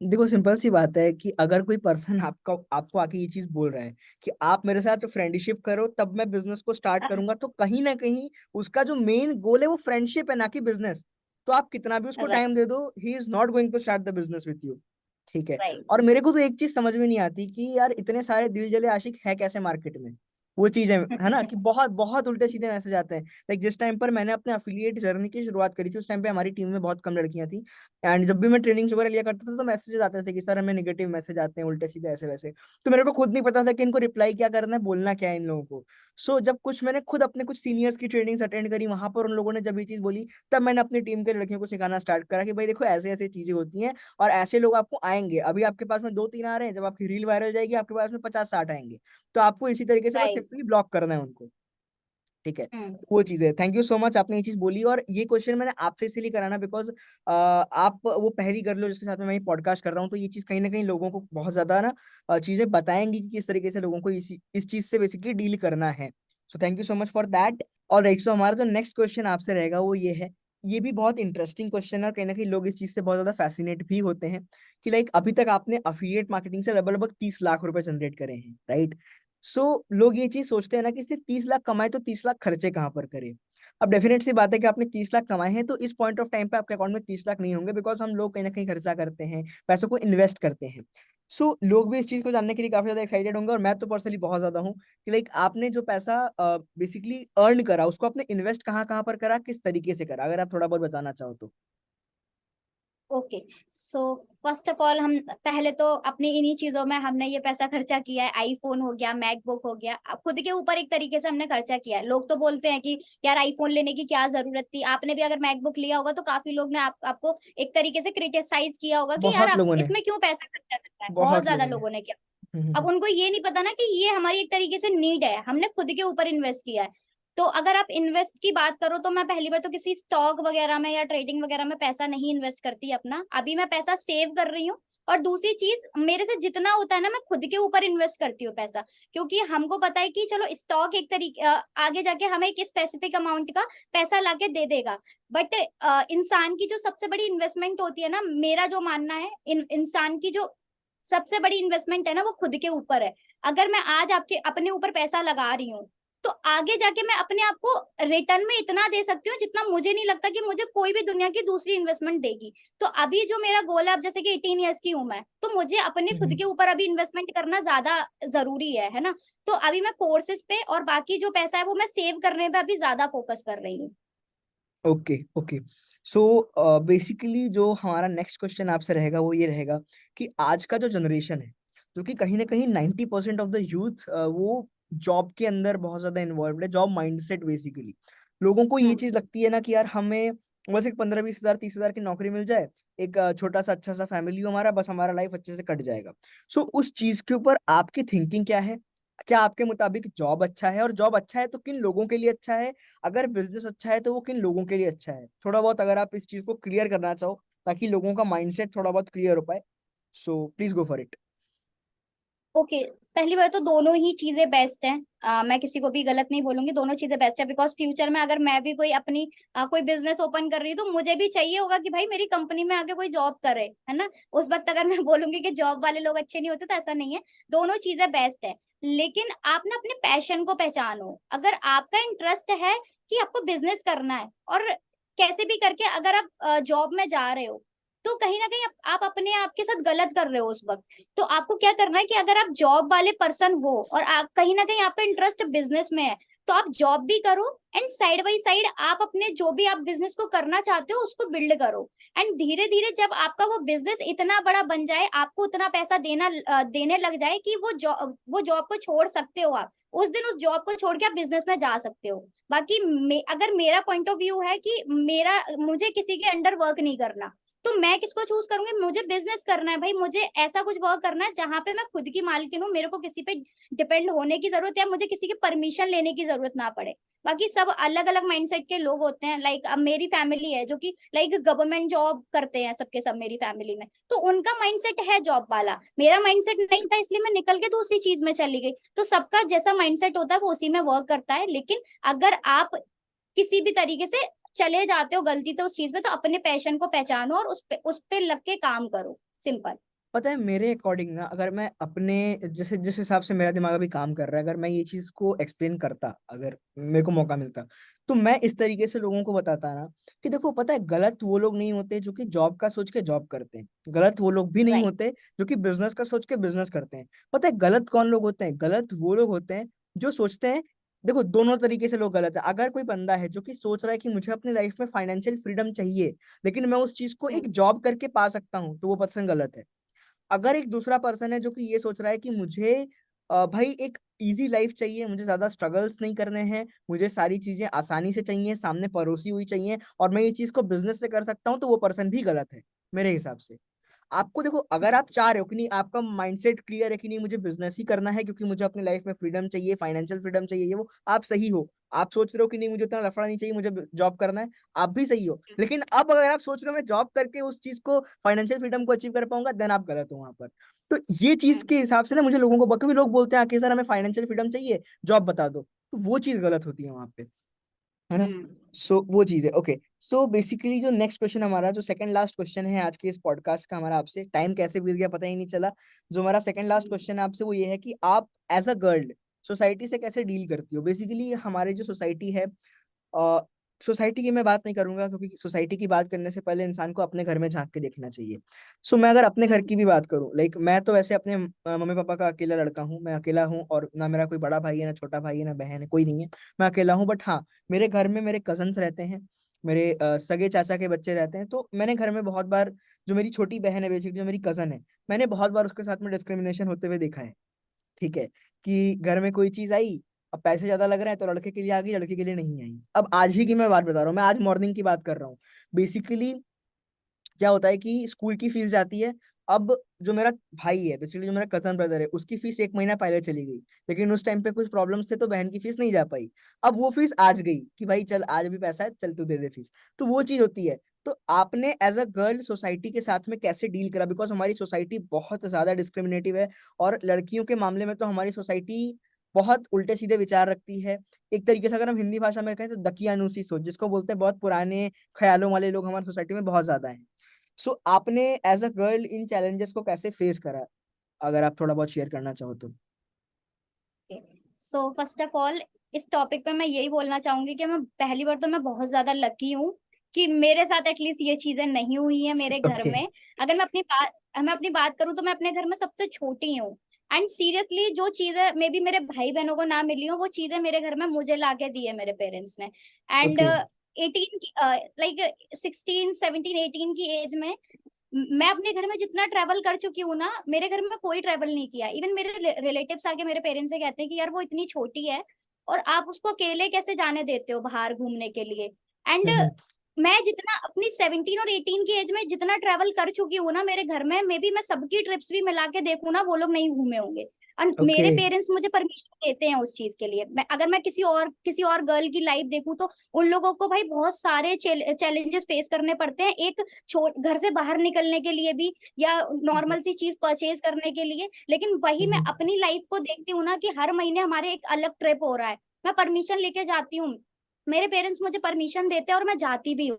A: देखो सिंपल सी बात है कि अगर कोई पर्सन आपको आके ये चीज बोल रहा है कि आप मेरे साथ फ्रेंडशिप करो तब मैं बिजनेस को स्टार्ट करूंगा, तो कहीं ना कहीं उसका जो मेन गोल है वो फ्रेंडशिप है, ना कि बिजनेस। तो आप कितना भी उसको
B: राइट,
A: टाइम दे दो, he is not going to start the business with you. ठीक है।
B: राइट,
A: और मेरे को तो एक चीज समझ में नहीं आती कि यार इतने सारे दिल जले आशिक है कैसे मार्केट में। वो चीज है ना, कि बहुत बहुत उल्टे सीधे मैसेज आते हैं। लाइक जिस टाइम पर मैंने अपने अफिलिएट जर्नी की शुरुआत करी थी, उस टाइम पे हमारी टीम में बहुत कम लड़कियां थी। एंड जब भी मैं ट्रेनिंग्स वगैरह लिया करता था तो मैसेजेस आते थे कि सर हमें नेगेटिव मैसेज आते हैं उल्टे सीधे ऐसे वैसे। तो मेरे को खुद नहीं पता था कि इनको रिप्लाई क्या करना है, बोलना क्या है इन लोगों को। जब कुछ मैंने खुद अपने कुछ सीनियर्स की ट्रेनिंग्स अटेंड करी, वहां पर उन लोगों ने जब ये चीज बोली, तब मैंने अपनी टीम के लड़कियों को सिखाना स्टार्ट करा कि भाई देखो ऐसे ऐसे चीजें होती हैं, और ऐसे लोग आपको आएंगे। अभी आपके पास में दो तीन आ रहे हैं, जब आपकी रील वायरल जाएगी आपके पास में 50-60 आएंगे। तो आपको इसी तरीके से बस
B: राइट।
A: सिंपली ब्लॉक करना है उनको। ठीक है।
B: हम्म।
A: वो चीज है। थैंक यू सो मच, आपने ये चीज बोली। और ये क्वेश्चन मैंने आपसे इसलिए कराना बिकॉज आप वो पहली गर्ल हो जिसके साथ में मैं पॉडकास्ट कर रहा हूँ, तो ये चीज कहीं ना कहीं लोगों को बहुत ज्यादा ना चीजें बताएंगी कि किस तरीके से लोगों को इस चीज से बेसिकली डील करना है। सो thank you so much for that. और राइट, सो हमारा जो नेक्स्ट क्वेश्चन आपसे रहेगा वो ये है। ये भी बहुत इंटरेस्टिंग क्वेश्चन है और कहीं ना कहीं लोग इस चीज से बहुत ज्यादा फैसिनेट भी होते हैं कि लाइक अभी तक आपने अफिलिएट मार्केटिंग से लगभग लगभग 30 लाख रुपए जनरेट करे हैं, राइट। लोग ये चीज सोचते हैं ना कि इससे 30 लाख कमाए तो 30 लाख खर्चे कहाँ पर करे। अब डेफिनेट सी बात है कि आपने 30 लाख कमाए हैं तो इस पॉइंट ऑफ टाइम पे आपके अकाउंट में 30 लाख नहीं होंगे, बिकॉज हम लोग कहीं ना कहीं खर्चा करते हैं, पैसों को इन्वेस्ट करते हैं। लोग भी इस चीज को जानने के लिए काफी ज्यादा एक्साइटेड होंगे, और मैं तो पर्सनली बहुत ज्यादा हूँ कि लाइक आपने जो पैसा बेसिकली अर्न करा उसको आपने इन्वेस्ट कहाँ कहाँ पर करा, किस तरीके से करा, अगर आप थोड़ा बहुत बताना चाहो तो।
B: Okay, so first of all हम पहले तो अपनी इन्हीं चीजों में हमने ये पैसा खर्चा किया है। आईफोन हो गया, मैकबुक हो गया, अब खुद के ऊपर एक तरीके से हमने खर्चा किया है। लोग तो बोलते हैं कि यार आईफोन लेने की क्या जरूरत थी। आपने भी अगर मैकबुक लिया होगा तो काफी लोग ने आपको एक तरीके से क्रिटिसाइज किया होगा कि यार
A: बहुत
B: आप
A: लोगों ने,
B: इसमें क्यों पैसा खर्चा करता है। बहुत
A: बहुत
B: ज्यादा
A: लोगों ने।
B: लोगों ने किया। अब उनको ये नहीं पता ना कि ये हमारी एक तरीके से नीड है, हमने खुद के ऊपर इन्वेस्ट किया है। तो अगर आप इन्वेस्ट की बात करो तो मैं पहली बार तो किसी स्टॉक वगैरह में या ट्रेडिंग वगैरह में पैसा नहीं इन्वेस्ट करती अपना। अभी मैं पैसा सेव कर रही हूँ। और दूसरी चीज, मेरे से जितना होता है ना मैं खुद के ऊपर इन्वेस्ट करती हूँ पैसा। क्योंकि हमको पता है कि चलो स्टॉक एक तरीके आगे जाके हमें एक स्पेसिफिक अमाउंट का पैसा लाके दे देगा। बट इंसान की जो सबसे बड़ी इन्वेस्टमेंट होती है ना, मेरा जो मानना है, इंसान की जो सबसे बड़ी इन्वेस्टमेंट है ना वो खुद के ऊपर है। अगर मैं आज आपके अपने ऊपर पैसा लगा रही हूँ तो आगे जाके मैं अपने आप को रिटर्न में इतना दे सकती हूँ जितना मुझे नहीं लगता कि मुझे कोई भी दुनिया की दूसरी इन्वेस्टमेंट देगी। तो अभी जो मेरा गोल है, अब जैसे कि 18 ईयर्स की हूँ मैं, तो मुझे अपने खुद के ऊपर अभी इन्वेस्टमेंट करना ज्यादा जरूरी है ना। तो अभी मैं कोर्सेज पे और बाकी जो पैसा है वो मैं सेव करने पे अभी ज्यादा फोकस कर रही हूँ।
A: Okay okay. सो बेसिकली जो हमारा नेक्स्ट क्वेश्चन आपसे रहेगा वो ये रहेगा कि आज का जो जनरेशन है, जो कि कहीं ना कहीं 90% ऑफ द यूथ वो जॉब के अंदर बहुत ज्यादा इन्वॉल्व है, जॉब माइंडसेट बेसिकली। लोगों को ये
B: हम्म।
A: चीज लगती है ना कि यार हमें बस एक 15-20 हजार 30 हजार की नौकरी मिल जाए, एक छोटा सा अच्छा सा फैमिली हो हमारा, बस हमारा लाइफ अच्छे से कट जाएगा। उस चीज के ऊपर आपकी थिंकिंग क्या है? क्या आपके मुताबिक जॉब अच्छा है, और जॉब अच्छा है तो किन लोगों के लिए अच्छा है? अगर बिजनेस अच्छा है तो वो किन लोगों के लिए अच्छा है? थोड़ा बहुत अगर आप इस चीज को क्लियर करना चाहो ताकि लोगों का माइंडसेट थोड़ा बहुत क्लियर हो पाए, so please go for it.
B: Okay, पहली बार तो दोनों ही चीजें बेस्ट हैं। मैं किसी को भी गलत नहीं बोलूंगी, दोनों चीजें बेस्ट है। बिकॉज फ्यूचर में अगर मैं भी कोई अपनी कोई बिजनेस ओपन कर रही हूँ तो मुझे भी चाहिए होगा कि भाई मेरी कंपनी में आगे कोई जॉब करे, है ना। उस वक्त अगर मैं बोलूंगी कि जॉब वाले लोग अच्छे नहीं होते तो ऐसा नहीं है। दोनों चीजें बेस्ट है। लेकिन आप ना अपने पैशन को पहचानो। अगर आपका इंटरेस्ट है कि आपको बिजनेस करना है और कैसे भी करके अगर आप जॉब में जा रहे हो, तो कहीं ना कहीं आप अपने आप के साथ गलत कर रहे हो उस वक्त। तो आपको क्या करना है कि अगर आप जॉब वाले पर्सन हो और कहीं ना कहीं आपका इंटरेस्ट बिजनेस में है, तो आप जॉब भी करो एंड साइड बाई साइड आप अपने जो भी आप बिजनेस को करना चाहते हो उसको बिल्ड करो। एंड धीरे धीरे जब आपका वो बिजनेस इतना बड़ा बन जाए, आपको उतना पैसा देने लग जाए कि वो जॉब को छोड़ सकते हो आप, उस दिन उस जॉब को छोड़ के आप बिजनेस में जा सकते हो। बाकी अगर मेरा पॉइंट ऑफ व्यू है कि मुझे किसी के अंडर वर्क नहीं करना, तो मैं किसको चूज करूंगी? मुझे बिजनेस करना है भाई, मुझे ऐसा कुछ वर्क करना है जहां पे मैं खुद की मालकिन हूँ, मेरे को किसी पे डिपेंड होने की जरूरत या मुझे किसी की परमिशन लेने की जरूरत ना पड़े। बाकी सब अलग अलग माइंडसेट के लोग होते हैं। लाइक अब मेरी फैमिली है जो कि लाइक गवर्नमेंट जॉब करते हैं सबके सब मेरी फैमिली में, तो उनका माइंडसेट है जॉब वाला, मेरा माइंडसेट नहीं था, इसलिए मैं निकल के दूसरी चीज में चली गई। तो सबका जैसा माइंडसेट होता है वो उसी में वर्क करता है। लेकिन अगर आप किसी भी तरीके से चले जाते हो गलती से उस चीज में, तो अपने पैशन को पहचानो और उस पे लग के काम करो, सिंपल।
A: पता है मेरे अकॉर्डिंग ना, अगर मैं अपने जैसे जिस हिसाब से मेरा दिमाग अभी काम कर रहा है, अगर मैं ये चीज को एक्सप्लेन करता, अगर मेरे को मौका मिलता, तो मैं इस तरीके से लोगों को बताता ना कि देखो पता है, गलत वो लोग नहीं होते जो कि जॉब का सोच के जॉब करते हैं, गलत वो लोग भी नहीं
B: राइट।
A: होते जो कि बिजनेस का सोच के बिजनेस करते हैं। पता है गलत कौन लोग होते हैं? गलत वो लोग होते हैं जो सोचते हैं, देखो दोनों तरीके से लोग गलत है। अगर कोई बंदा है जो कि सोच रहा है कि मुझे अपनी लाइफ में फाइनेंशियल फ्रीडम चाहिए, लेकिन मैं उस चीज को एक जॉब करके पा सकता हूँ, तो वो पर्सन गलत है। अगर एक दूसरा पर्सन है जो कि ये सोच रहा है कि मुझे भाई एक इजी लाइफ चाहिए, मुझे ज्यादा स्ट्रगल्स नहीं करने हैं, मुझे सारी चीजें आसानी से चाहिए, सामने परोसी हुई चाहिए, और मैं ये चीज को बिजनेस से कर सकता हूँ, तो वो पर्सन भी गलत है मेरे हिसाब से। आपको देखो, अगर आप चाह रहे हो कि नहीं, आपका माइंडसेट क्लियर है कि नहीं मुझे बिजनेस ही करना है क्योंकि मुझे अपनी लाइफ में फ्रीडम चाहिए, फाइनेंशियल फ्रीडम चाहिए, ये वो, आप सही हो। आप सोच रहे हो कि नहीं मुझे इतना लफड़ा नहीं चाहिए, मुझे जॉब करना है, आप भी सही हो। लेकिन अब अगर आप सोच रहे हो मैं जॉब करके उस चीज को, फाइनेंशियल फ्रीडम को अचीव कर पाऊंगा, देन आप गलत हो वहां पर। तो ये चीज के हिसाब से ना मुझे लोगों को, क्योंकि लोग बोलते हैं आके सर हमें फाइनेंशियल फ्रीडम चाहिए, जॉब बता दो, तो वो चीज गलत होती है वहां पे, है ना।
B: हम्म।
A: सो वो चीज है। ओके, सो बेसिकली जो नेक्स्ट क्वेश्चन हमारा, जो सेकंड लास्ट क्वेश्चन है आज के इस पॉडकास्ट का हमारा आपसे, टाइम कैसे बीत गया पता ही नहीं चला। जो हमारा सेकंड लास्ट क्वेश्चन है आपसे वो ये है कि आप एज अ गर्ल सोसाइटी से कैसे डील करती हो। बेसिकली हमारे जो सोसाइटी है, सोसाइटी की मैं बात नहीं करूंगा क्योंकि सोसाइटी की बात करने से पहले इंसान को अपने घर में झांक के देखना चाहिए। सो मैं अगर अपने घर की भी बात करूं, लाइक मैं तो वैसे अपने मम्मी पापा का अकेला लड़का हूं, मैं अकेला हूं, और ना मेरा कोई बड़ा भाई है, ना छोटा भाई है, ना बहन है, कोई नहीं है, मैं अकेला हूं। बट हाँ, मेरे घर में मेरे कजन्स रहते हैं, मेरे सगे चाचा के बच्चे रहते हैं। तो मैंने घर में बहुत बार, जो मेरी छोटी बहन है बेसिकली, जो मेरी कजन है, मैंने बहुत बार उसके साथ में डिस्क्रिमिनेशन होते हुए देखा है। ठीक है, कि घर में कोई चीज आई, अब पैसे ज्यादा लग रहे हैं तो लड़के के लिए आ गई, लड़के के लिए नहीं आई। अब आज ही की मैं बात बता रहा हूँ, मैं आज मॉर्निंग की बात कर रहा हूँ। बेसिकली क्या होता है कि स्कूल की फीस जाती है। अब जो मेरा भाई है, बेसिकली जो मेरा कजन ब्रदर है, उसकी फीस एक महीना पहले चली गई, लेकिन उस टाइम पे कुछ प्रॉब्लम्स थे तो बहन की फीस नहीं जा पाई। अब वो फीस आज गई कि भाई चल आज भी पैसा है, चल तू दे दे फीस। तो वो चीज होती है। तो आपने एज अ गर्ल सोसाइटी के साथ में कैसे डील करा? बिकॉज हमारी सोसाइटी बहुत ज्यादा डिस्क्रिमिनेटिव है, और लड़कियों के मामले में तो हमारी सोसाइटी बहुत उल्टे सीधे विचार रखती है। एक तरीके से अगर हम हिंदी भाषा में कहें तो दकियानूसी सोच जिसको बोलते हैं, बहुत पुराने ख्यालों वाले लोग हमारी सोसाइटी में बहुत ज्यादा हैं। सो आपने एज अ गर्ल इन चैलेंजेस को कैसे फेस करा? अगर आप थोड़ा बहुत शेयर करना चाहो तो।
B: सो फर्स्ट ऑफ ऑल, इस टॉपिक पे मैं यही बोलना चाहूंगी कि मैं पहली बार तो मैं बहुत ज्यादा लकी हूँ कि मेरे साथ एटलीस्ट ये चीजें नहीं हुई है मेरे घर
A: ओके।
B: में। अगर मैं अपनी बात करूँ तो मैं अपने घर में सबसे छोटी हूँ। एंड सीरियसली जो चीजें मे बी मेरे भाई बहनों को ना मिली हो, वो चीजें मेरे घर में मुझे ला के दी है मेरे पेरेंट्स ने। And
A: okay.
B: 18 लाइक 16 17 18 की एज में मैं अपने घर में जितना ट्रैवल कर चुकी हूँ ना, मेरे घर में कोई ट्रैवल नहीं किया। इवन मेरे रिलेटिव्स आके मेरे पेरेंट्स से कहते हैं कि यार वो इतनी छोटी है और आप उसको अकेले कैसे जाने देते हो बाहर घूमने के लिए। एंड
A: हम्म।
B: मैं जितना अपनी 17 और 18 की एज में जितना ट्रैवल कर चुकी हूँ ना मेरे घर में, मे बी मैं सबकी ट्रिप्स भी मिला के देखूँ ना, वो लोग नहीं घूमे होंगे। और
A: ओके।
B: मेरे पेरेंट्स मुझे परमिशन देते हैं उस चीज के लिए। अगर मैं किसी और गर्ल की लाइफ देखूं तो उन लोगों को भाई बहुत सारे चैलेंजेस फेस करने पड़ते हैं, एक घर से बाहर निकलने के लिए भी, या नॉर्मल सी चीज परचेज करने के लिए। लेकिन वही मैं
A: हम्म।
B: अपनी लाइफ को देखती हूँ ना कि हर महीने हमारे एक अलग ट्रिप हो रहा है, मैं परमिशन लेके जाती हूँ, मेरे पेरेंट्स मुझे परमिशन देते हैं और मैं जाती भी हूँ।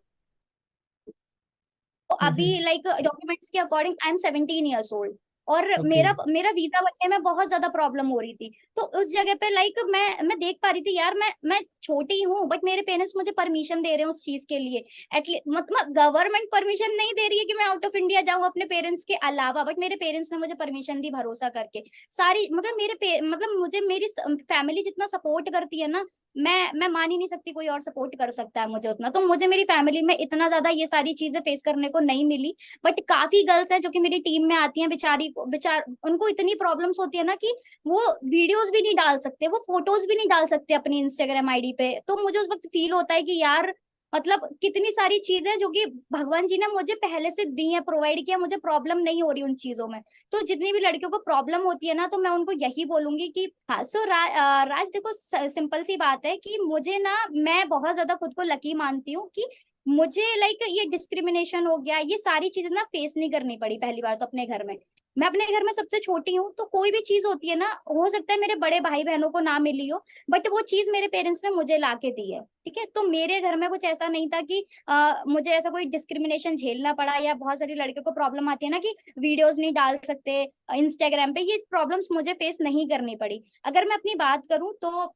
B: तो अभी
A: हम्म।
B: लाइक डॉक्यूमेंट्स के according I am 17 years old, और
A: ओके।
B: मेरा मेरा वीजा बनने में बहुत ज्यादा प्रॉब्लम हो रही थी। तो उस जगह पे लाइक मैं देख पा रही थी यार, मैं छोटी हूँ बट मेरे पेरेंट्स मुझे परमिशन दे रहे हैं उस चीज के लिए। एटलीस्ट मतलब गवर्नमेंट परमिशन नहीं दे रही है कि मैं आउट ऑफ इंडिया जाऊँ अपने पेरेंट्स के अलावा, बट मेरे पेरेंट्स ने मुझे परमिशन दी भरोसा करके। सारी मतलब मतलब मुझे मेरी फैमिली जितना सपोर्ट करती है ना, मैं मान ही नहीं सकती कोई और सपोर्ट कर सकता है मुझे उतना। तो मुझे मेरी फैमिली में इतना ज्यादा ये सारी चीजें फेस करने को नहीं मिली। बट काफी गर्ल्स हैं जो कि मेरी टीम में आती हैं, बेचार उनको इतनी प्रॉब्लम्स होती है ना कि वो वीडियोस भी नहीं डाल सकते, वो फोटोज भी नहीं डाल सकते अपनी इंस्टाग्राम आईडी पे। तो मुझे उस वक्त फील होता है कि यार मतलब कितनी सारी चीजें जो कि भगवान जी ने मुझे पहले से दी है, प्रोवाइड किया, मुझे प्रॉब्लम नहीं हो रही उन चीजों में। तो जितनी भी लड़कियों को प्रॉब्लम होती है ना, तो मैं उनको यही बोलूंगी कि हाँ। राज देखो, सिंपल सी बात है कि मुझे ना, मैं बहुत ज्यादा खुद को लकी मानती हूँ कि मुझे लाइक ये डिस्क्रिमिनेशन हो गया, ये सारी चीजें ना फेस नहीं करनी पड़ी पहली बार तो अपने घर में। मैं अपने घर में सबसे छोटी हूँ, तो कोई भी चीज होती है ना, हो सकता है मेरे बड़े भाई बहनों को ना मिली हो, बट वो चीज मेरे पेरेंट्स ने मुझे ला के दी है। ठीक है, तो मेरे घर में कुछ ऐसा नहीं था कि मुझे ऐसा कोई डिस्क्रिमिनेशन झेलना पड़ा, या बहुत सारी लड़कियों को प्रॉब्लम आती है ना कि वीडियोस नहीं डाल सकते इंस्टाग्राम पे, ये प्रॉब्लम्स मुझे फेस नहीं करनी पड़ी। अगर मैं अपनी बात करूं तो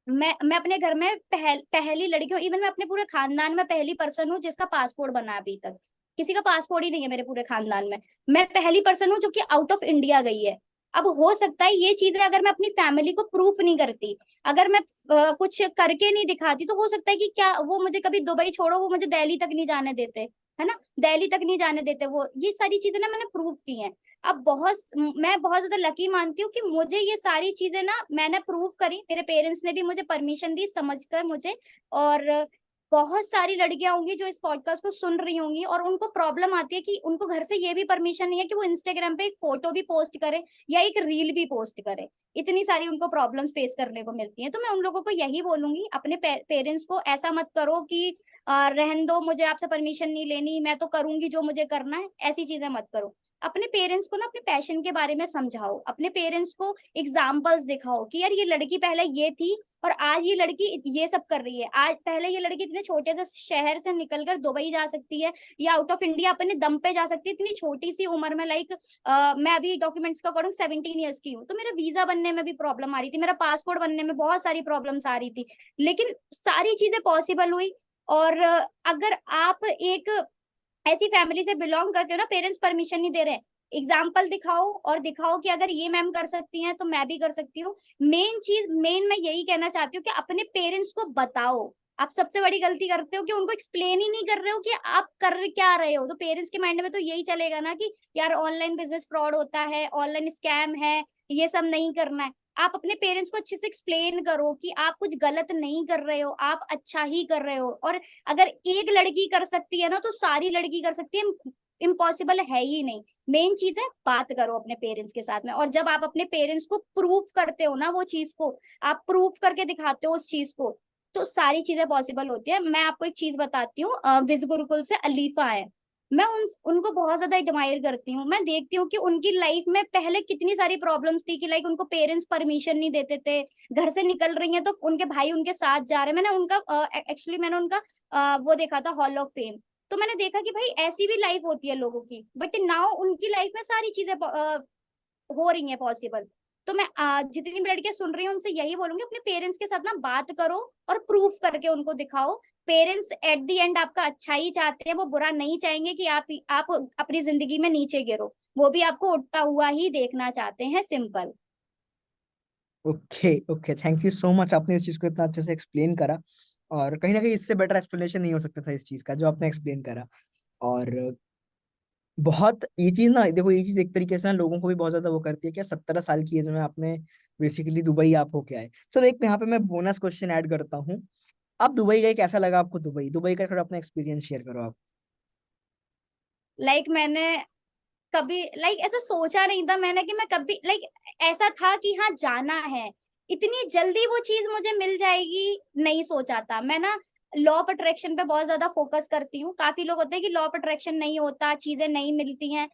B: मैं अपने घर में पहली लड़की हूँ। इवन मैं अपने पूरे खानदान में पहली पर्सन हूँ जिसका पासपोर्ट बना है। अभी तक किसी का पासपोर्ट ही नहीं है मेरे पूरे खानदान में। मैं पहली पर्सन हूँ जो कि आउट ऑफ इंडिया गई है। अब हो सकता है ये चीजें अगर मैं अपनी फैमिली को प्रूफ नहीं करती, अगर मैं कुछ करके नहीं दिखाती, तो हो सकता है कि क्या वो मुझे कभी दुबई छोड़ो, वो मुझे दिल्ली तक नहीं जाने देते, है ना, दिल्ली तक नहीं जाने देते वो। ये सारी चीजें ना मैंने प्रूव की हैं। अब मैं बहुत ज्यादा लकी मानती हूँ कि मुझे ये सारी चीजें ना मैंने प्रूव करी, मेरे पेरेंट्स ने भी मुझे परमिशन दी समझकर मुझे। और बहुत सारी लड़कियां होंगी जो इस पॉडकास्ट को सुन रही होंगी और उनको प्रॉब्लम आती है कि उनको घर से ये भी परमिशन नहीं है कि वो इंस्टाग्राम पे एक फोटो भी पोस्ट करे या एक रील भी पोस्ट करे। इतनी सारी उनको प्रॉब्लम्स फेस करने को मिलती हैं। तो मैं उन लोगों को यही बोलूंगी, अपने पेरेंट्स को ऐसा मत करो कि रहन दो, मुझे आपसे परमिशन नहीं लेनी, मैं तो करूंगी जो मुझे करना है, ऐसी चीजें मत करो। अपने पेरेंट्स को ना अपने पैशन के बारे में समझाओ, अपने पेरेंट्स को एग्जाम्पल्स दिखाओ कि यार ये लड़की पहले ये थी और आज ये लड़की ये सब कर रही है। आज पहले ये लड़की इतने छोटे से शहर से निकलकर दुबई जा सकती है या आउट ऑफ इंडिया अपने दम पे जा सकती है इतनी छोटी सी उम्र में। लाइक मैं अभी डॉक्यूमेंट्स का अकॉर्डिंग 17 ईयर्स की हूँ, तो मेरा वीजा बनने में भी प्रॉब्लम आ रही थी, मेरा पासपोर्ट बनने में बहुत सारी प्रॉब्लम्स आ रही थी, लेकिन सारी चीजें पॉसिबल हुई। और अगर आप एक ऐसी फैमिली से बिलोंग करते हो ना, पेरेंट्स परमिशन नहीं दे रहे हैं, एग्जाम्पल दिखाओ और दिखाओ कि अगर ये मैम कर सकती हैं तो मैं भी कर सकती हूँ। मेन मैं यही कहना चाहती हूँ कि अपने पेरेंट्स को बताओ। आप सबसे बड़ी गलती करते हो कि उनको एक्सप्लेन ही नहीं कर रहे हो कि आप कर क्या रहे हो। तो पेरेंट्स के माइंड में तो यही चलेगा ना कि यार ऑनलाइन बिजनेस फ्रॉड होता है, ऑनलाइन स्कैम है, ये सब नहीं करना है। आप अपने पेरेंट्स को अच्छे से एक्सप्लेन करो कि आप कुछ गलत नहीं कर रहे हो, आप अच्छा ही कर रहे हो। और अगर एक लड़की कर सकती है ना, तो सारी लड़की कर सकती है, इम्पॉसिबल है ही नहीं। मेन चीज है बात करो अपने पेरेंट्स के साथ में, और जब आप अपने पेरेंट्स को प्रूफ करते हो ना, वो चीज को आप प्रूफ करके दिखाते हो उस चीज को, तो सारी चीजें पॉसिबल होती है। मैं आपको एक चीज बताती हूँ, विज गुरुकुल से अलीफा है, मैं उनको बहुत ज्यादा एडमायर करती हूँ। मैं देखती हूँ कि उनकी लाइफ में पहले कितनी सारी प्रॉब्लम्स थी कि लाइक उनको पेरेंट्स परमिशन नहीं देते थे, घर से निकल रही हैं तो उनके भाई उनके साथ जा रहे हैं। मैंने उनका एक्चुअली मैंने उनका वो देखा था, हॉल ऑफ फेम। तो मैंने देखा कि भाई ऐसी भी लाइफ होती है लोगों की, बट नाउ उनकी लाइफ में सारी चीजें हो रही है पॉसिबल। तो मैं जितनी भी लड़कियां सुन रही हैं उनसे यही बोलूंगी, अपने पेरेंट्स के साथ ना बात करो और प्रूफ करके उनको दिखाओ। पेरेंट्स एट द एंड आपका अच्छा ही चाहते हैं, वो बुरा नहीं चाहेंगे कि आप अपनी जिंदगी में नीचे गिरो, वो भी आपको उठता हुआ ही देखना चाहते हैं, simple.
A: Okay okay, thank you so much, आपने इस चीज को इतना अच्छे से एक्सप्लेन करा। और कहीं ना कहीं इससे बेटर एक्सप्लेनेशन नहीं हो सकता था इस चीज का जो आपने एक्सप्लेन करा। और बहुत ये चीज ना, देखो ये चीज एक तरीके से ना लोगों को भी बहुत ज्यादा वो करती है कि 17 साल की एज में आपने बेसिकली दुबई आप होके आए। चलो एक यहाँ पे मैं बोनस क्वेश्चन ऐड करता हूँ। आप दुबई गए, कैसा लगा आपको दुबई? दुबई का थोड़ा अपना एक्सपीरियंस शेयर करो आप।
B: मैंने कभी ऐसा सोचा नहीं था मैंने कि मैं कभी ऐसा था कि हाँ जाना है, इतनी जल्दी वो चीज मुझे मिल जाएगी नहीं सोचा था। मैं ना लॉ ऑफ अट्रैक्शन पे बहुत ज्यादा फोकस करती हूँ। काफी लोग होते हैं कि लॉ ऑफ अट्रैक्शन नहीं होता, चीजें नहीं मिलती हैं,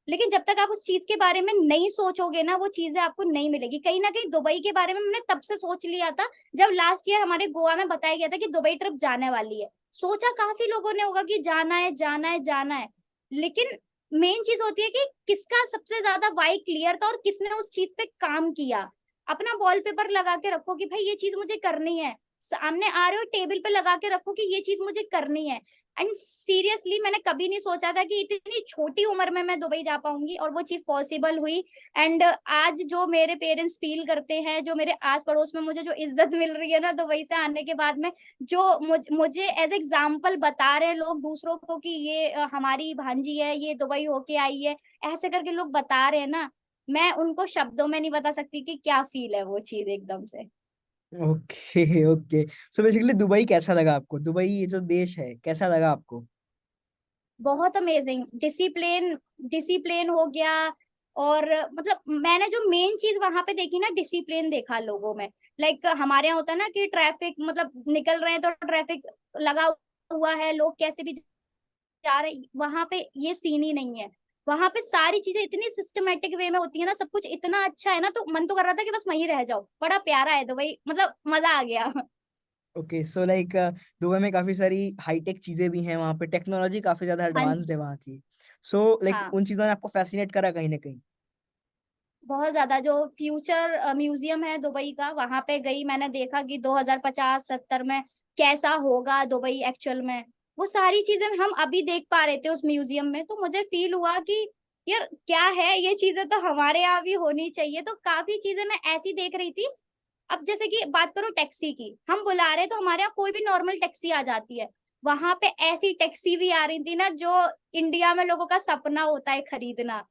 B: लेकिन जब तक आप उस चीज के बारे में नहीं सोचोगे ना, वो चीजें आपको नहीं मिलेगी। कहीं ना कहीं दुबई के बारे में मैंने तब से सोच लिया था जब लास्ट ईयर हमारे गोवा में बताया गया था कि दुबई ट्रिप जाने वाली है। सोचा काफी लोगों ने होगा कि जाना है जाना है जाना है, लेकिन मेन चीज होती है कि किसका सबसे ज्यादा वाई क्लियर था और किसने उस चीज पे काम किया। अपना वॉलपेपर लगा के रखो कि भाई ये चीज मुझे करनी है, सामने आ रहे हो टेबल पे लगा के रखो कि ये चीज मुझे करनी है। एंड सीरियसली मैंने कभी नहीं सोचा था कि इतनी छोटी उम्र में मैं दुबई जा पाऊंगी, और वो चीज पॉसिबल हुई। एंड आज जो मेरे पेरेंट्स फील करते हैं, जो मेरे आस पड़ोस में मुझे जो इज्जत मिल रही है ना दुबई से आने के बाद में, जो मुझे एज एग्जाम्पल बता रहे हैं लोग दूसरों को कि ये हमारी भांजी है, ये दुबई होके आई है, ऐसे करके लोग बता रहे हैं ना, मैं उनको शब्दों में नहीं बता सकती कि क्या फील है वो चीज एकदम से।
A: Okay okay. So basically Dubai कैसा लगा आपको? दुबई ये जो देश है कैसा लगा आपको?
B: बहुत अमेजिंग, डिसिप्लिन, डिसिप्लिन हो गया। और मतलब मैंने जो मेन चीज वहां पे देखी ना, डिसिप्लिन देखा लोगों में। लाइक हमारे यहाँ होता है ना कि ट्रैफिक, मतलब निकल रहे हैं तो ट्रैफिक लगा हुआ है, लोग कैसे भी जा रहे, वहां पे ये सीन ही नहीं है। वहां पे सारी चीजें इतनी सिस्टमेटिक वे में होती है ना, सब कुछ इतना अच्छा है ना, तो मन तो कर रहा था कि बस वहीं रह जाओ। बड़ा प्यारा है दुबई, मतलब मजा आ गया।
A: ओके सो लाइक दुबई में काफी सारी हाईटेक चीजें भी हैं, वहाँ पे टेक्नोलॉजी काफी ज्यादा
B: हाँ
A: एडवांस्ड
B: जी।
A: है वहाँ की। सो लाइक
B: हाँ,
A: उन चीजों ने आपको फैसिनेट करा कहीं ना कहीं?
B: बहुत ज्यादा। जो फ्यूचर म्यूजियम है दुबई का, वहां पे गई, मैंने देखा कि 2050-70 में कैसा होगा दुबई एक्चुअल में। वो सारी चीजें हम अभी देख पा रहे थे उस म्यूजियम में, तो मुझे फील हुआ कि यार क्या है, ये चीजें तो हमारे यहाँ भी होनी चाहिए। तो काफी चीजें मैं ऐसी देख रही थी। अब जैसे कि बात करो टैक्सी की, हम बुला रहे हैं तो हमारे यहाँ कोई भी नॉर्मल टैक्सी आ जाती है। वहां पे ऐसी टैक्सी भी आ रही थी ना, जो इंडिया में लोगों का सपना होता है खरीदना।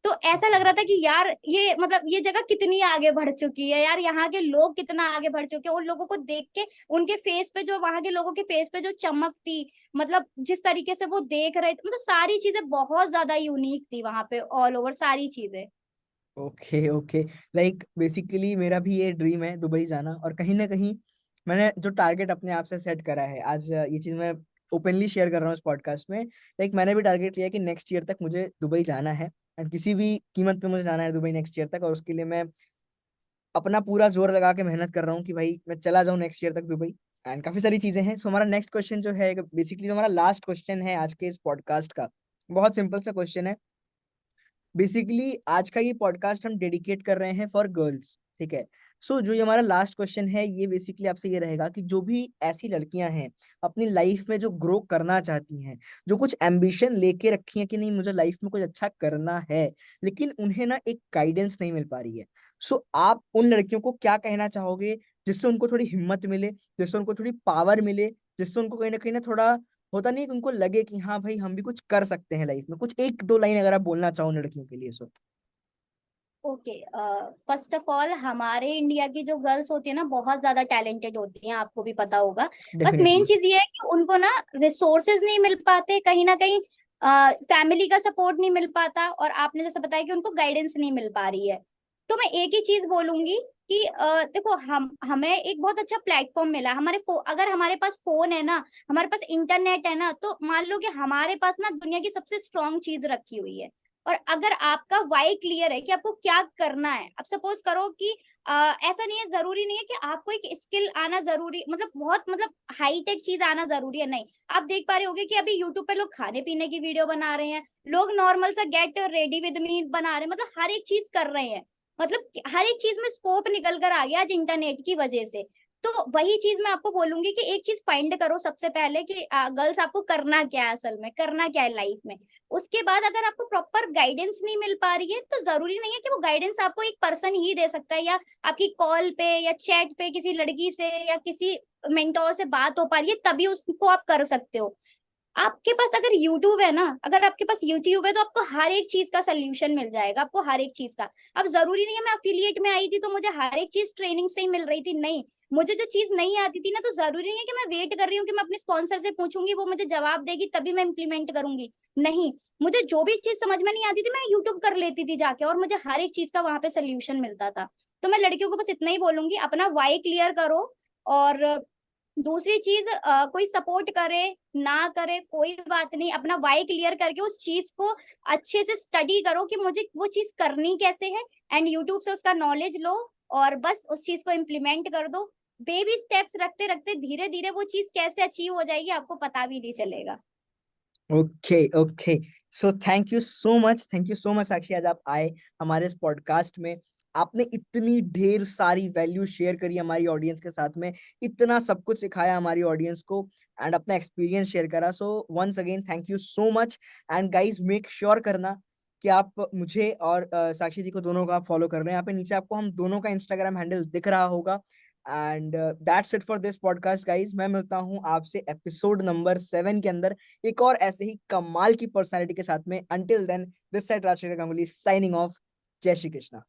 B: तो ऐसा लग रहा था कि यार ये मतलब ये जगह कितनी आगे बढ़ चुकी है यार, यहाँ के लोग कितना आगे बढ़ चुके हैं। उन लोगों को देख के, उनके फेस पे जो, वहां के लोगों के फेस पे जो चमक थी, मतलब जिस तरीके से वो देख रहे थे, मतलब सारी चीजें बहुत ज्यादा यूनिक थी वहां पे, ऑल ओवर सारी चीजें।
A: Okay okay. लाइक बेसिकली मेरा भी ये ड्रीम है दुबई जाना, और कहीं ना कहीं मैंने जो टारगेट अपने आप से सेट करा है, आज ये चीज मैं ओपनली शेयर कर रहा हूँ इस पॉडकास्ट में। लाइक मैंने भी टारगेट लिया है कि नेक्स्ट ईयर तक मुझे दुबई जाना है, एंड किसी भी कीमत पे मुझे जाना है दुबई नेक्स्ट ईयर तक, और उसके लिए मैं अपना पूरा जोर लगा के मेहनत कर रहा हूँ कि भाई मैं चला जाऊँ नेक्स्ट ईयर तक दुबई। एंड काफी सारी चीजें हैं। सो हमारा नेक्स्ट क्वेश्चन जो है, बेसिकली हमारा लास्ट क्वेश्चन है आज के इस पॉडकास्ट का, बहुत सिंपल सा क्वेश्चन है। बेसिकली आज का ये पॉडकास्ट हम डेडिकेट कर रहे हैं फॉर गर्ल्स, ठीक है? सो जो ये हमारा लास्ट क्वेश्चन है, ये बेसिकली आपसे ये रहेगा कि जो भी ऐसी लड़कियां हैं अपनी लाइफ में जो ग्रो करना चाहती हैं, जो कुछ एम्बिशन लेके रखी है कि नहीं मुझे लाइफ में कुछ अच्छा करना है, लेकिन उन्हें ना एक गाइडेंस नहीं मिल पा रही है, सो आप उन लड़कियों को क्या कहना चाहोगे जिससे उनको थोड़ी हिम्मत मिले, जिससे उनको थोड़ी पावर मिले, जिससे उनको कहीं ना थोड़ा होता नहीं है कि उनको लगे कि हाँ भाई हम भी कुछ कर सकते हैं लाइफ में? कुछ एक दो लाइन अगर आप बोलना चाहो लड़कियों के लिए सो।
B: ओके, फर्स्ट ऑफ ऑल हमारे इंडिया की जो गर्ल्स होती है ना, बहुत ज्यादा टैलेंटेड होती हैं, आपको भी पता होगा। बस मेन
A: डेफिनेटली।
B: चीज ये है कि उनको ना रिसोर्सेज नहीं मिल पाते, कहीं ना कहीं फैमिली का सपोर्ट नहीं मिल पाता, और आपने जैसे बताया कि उनको गाइडेंस नहीं मिल पा रही है। तो मैं एक ही चीज बोलूंगी कि देखो, हम हमें एक बहुत अच्छा प्लेटफॉर्म मिला है। अगर हमारे पास फोन है ना, हमारे पास इंटरनेट है ना, तो मान लो कि हमारे पास ना दुनिया की सबसे स्ट्रांग चीज रखी हुई है। और अगर आपका वाई क्लियर है कि आपको क्या करना है, अब सपोज करो कि ऐसा नहीं है, जरूरी नहीं है कि आपको एक स्किल आना जरूरी, मतलब बहुत मतलब हाई टेक चीज आना जरूरी है, नहीं। आप देख पा रहे होगे कि अभी यूट्यूब पे लोग खाने पीने की वीडियो बना रहे हैं, लोग नॉर्मल सा गेट रेडी विद मी बना रहे हैं, मतलब हर एक चीज कर रहे हैं। मतलब हर एक चीज में स्कोप निकल कर आ गया आज इंटरनेट की वजह से। तो वही चीज मैं आपको बोलूंगी कि एक चीज फाइंड करो सबसे पहले कि गर्ल्स आपको करना क्या है, असल में करना क्या है लाइफ में। उसके बाद अगर आपको प्रॉपर गाइडेंस नहीं मिल पा रही है, तो जरूरी नहीं है कि वो गाइडेंस आपको एक पर्सन ही दे सकता है, या आपकी कॉल पे या चैट पे किसी लड़की से या किसी मेंटोर से बात हो पा रही है तभी उसको आप कर सकते हो। आपके पास अगर यूट्यूब है ना, अगर आपके पास यूट्यूब है तो आपको हर एक चीज का सोल्यूशन मिल जाएगा, आपको हर एक चीज का। अब जरूरी नहीं है मैं अफिलिएट में आई थी तो मुझे हर एक चीज ट्रेनिंग से ही मिल रही थी, नहीं। मुझे जो चीज नहीं आती थी ना, तो जरूरी नहीं है कि मैं वेट कर रही हूँ कि मैं अपने स्पॉन्सर से पूछूंगी, वो मुझे जवाब देगी तभी मैं इंप्लीमेंट करूंगी। नहीं, मुझे जो भी चीज समझ में नहीं आती थी मैं यूट्यूब कर लेती थी जाके, और मुझे हर एक चीज का वहां पे सोल्यूशन मिलता था। तो मैं लड़कियों को बस इतना ही बोलूंगी, अपना वाई क्लियर करो। और दूसरी चीज, कोई सपोर्ट करे ना करे कोई बात नहीं, अपना वाई क्लियर करके उस चीज को अच्छे से स्टडी करो कि मुझे वो चीज करनी कैसे है, एंड यूट्यूब से उसका नॉलेज लो, और बस उस चीज को इम्प्लीमेंट कर दो। बेबी स्टेप्स रखते रखते धीरे धीरे वो चीज कैसे अचीव हो जाएगी आपको पता भी नहीं चलेगा।
A: Okay okay. So thank you so much Sakshi, आज आप आए हमारे इस पॉडकास्ट में। आपने इतनी ढेर सारी वैल्यू शेयर करी हमारी ऑडियंस के साथ में, इतना सब कुछ सिखाया हमारी ऑडियंस को, एंड अपना एक्सपीरियंस शेयर करा। So once again thank you so much. And guys make sure करना कि आप मुझे और साक्षी जी को दोनों को आप फॉलो कर रहे हैं। यहाँ पे नीचे आपको हम दोनों का इंस्टाग्राम हैंडल दिख रहा होगा। And that's it for this podcast guys. मैं मिलता हूँ आपसे एपिसोड नंबर 7 के अंदर एक और ऐसे ही कमाल की पर्सनालिटी के साथ में। Until then, this side Rajshekhar Ganguly signing off. जय श्री कृष्णा।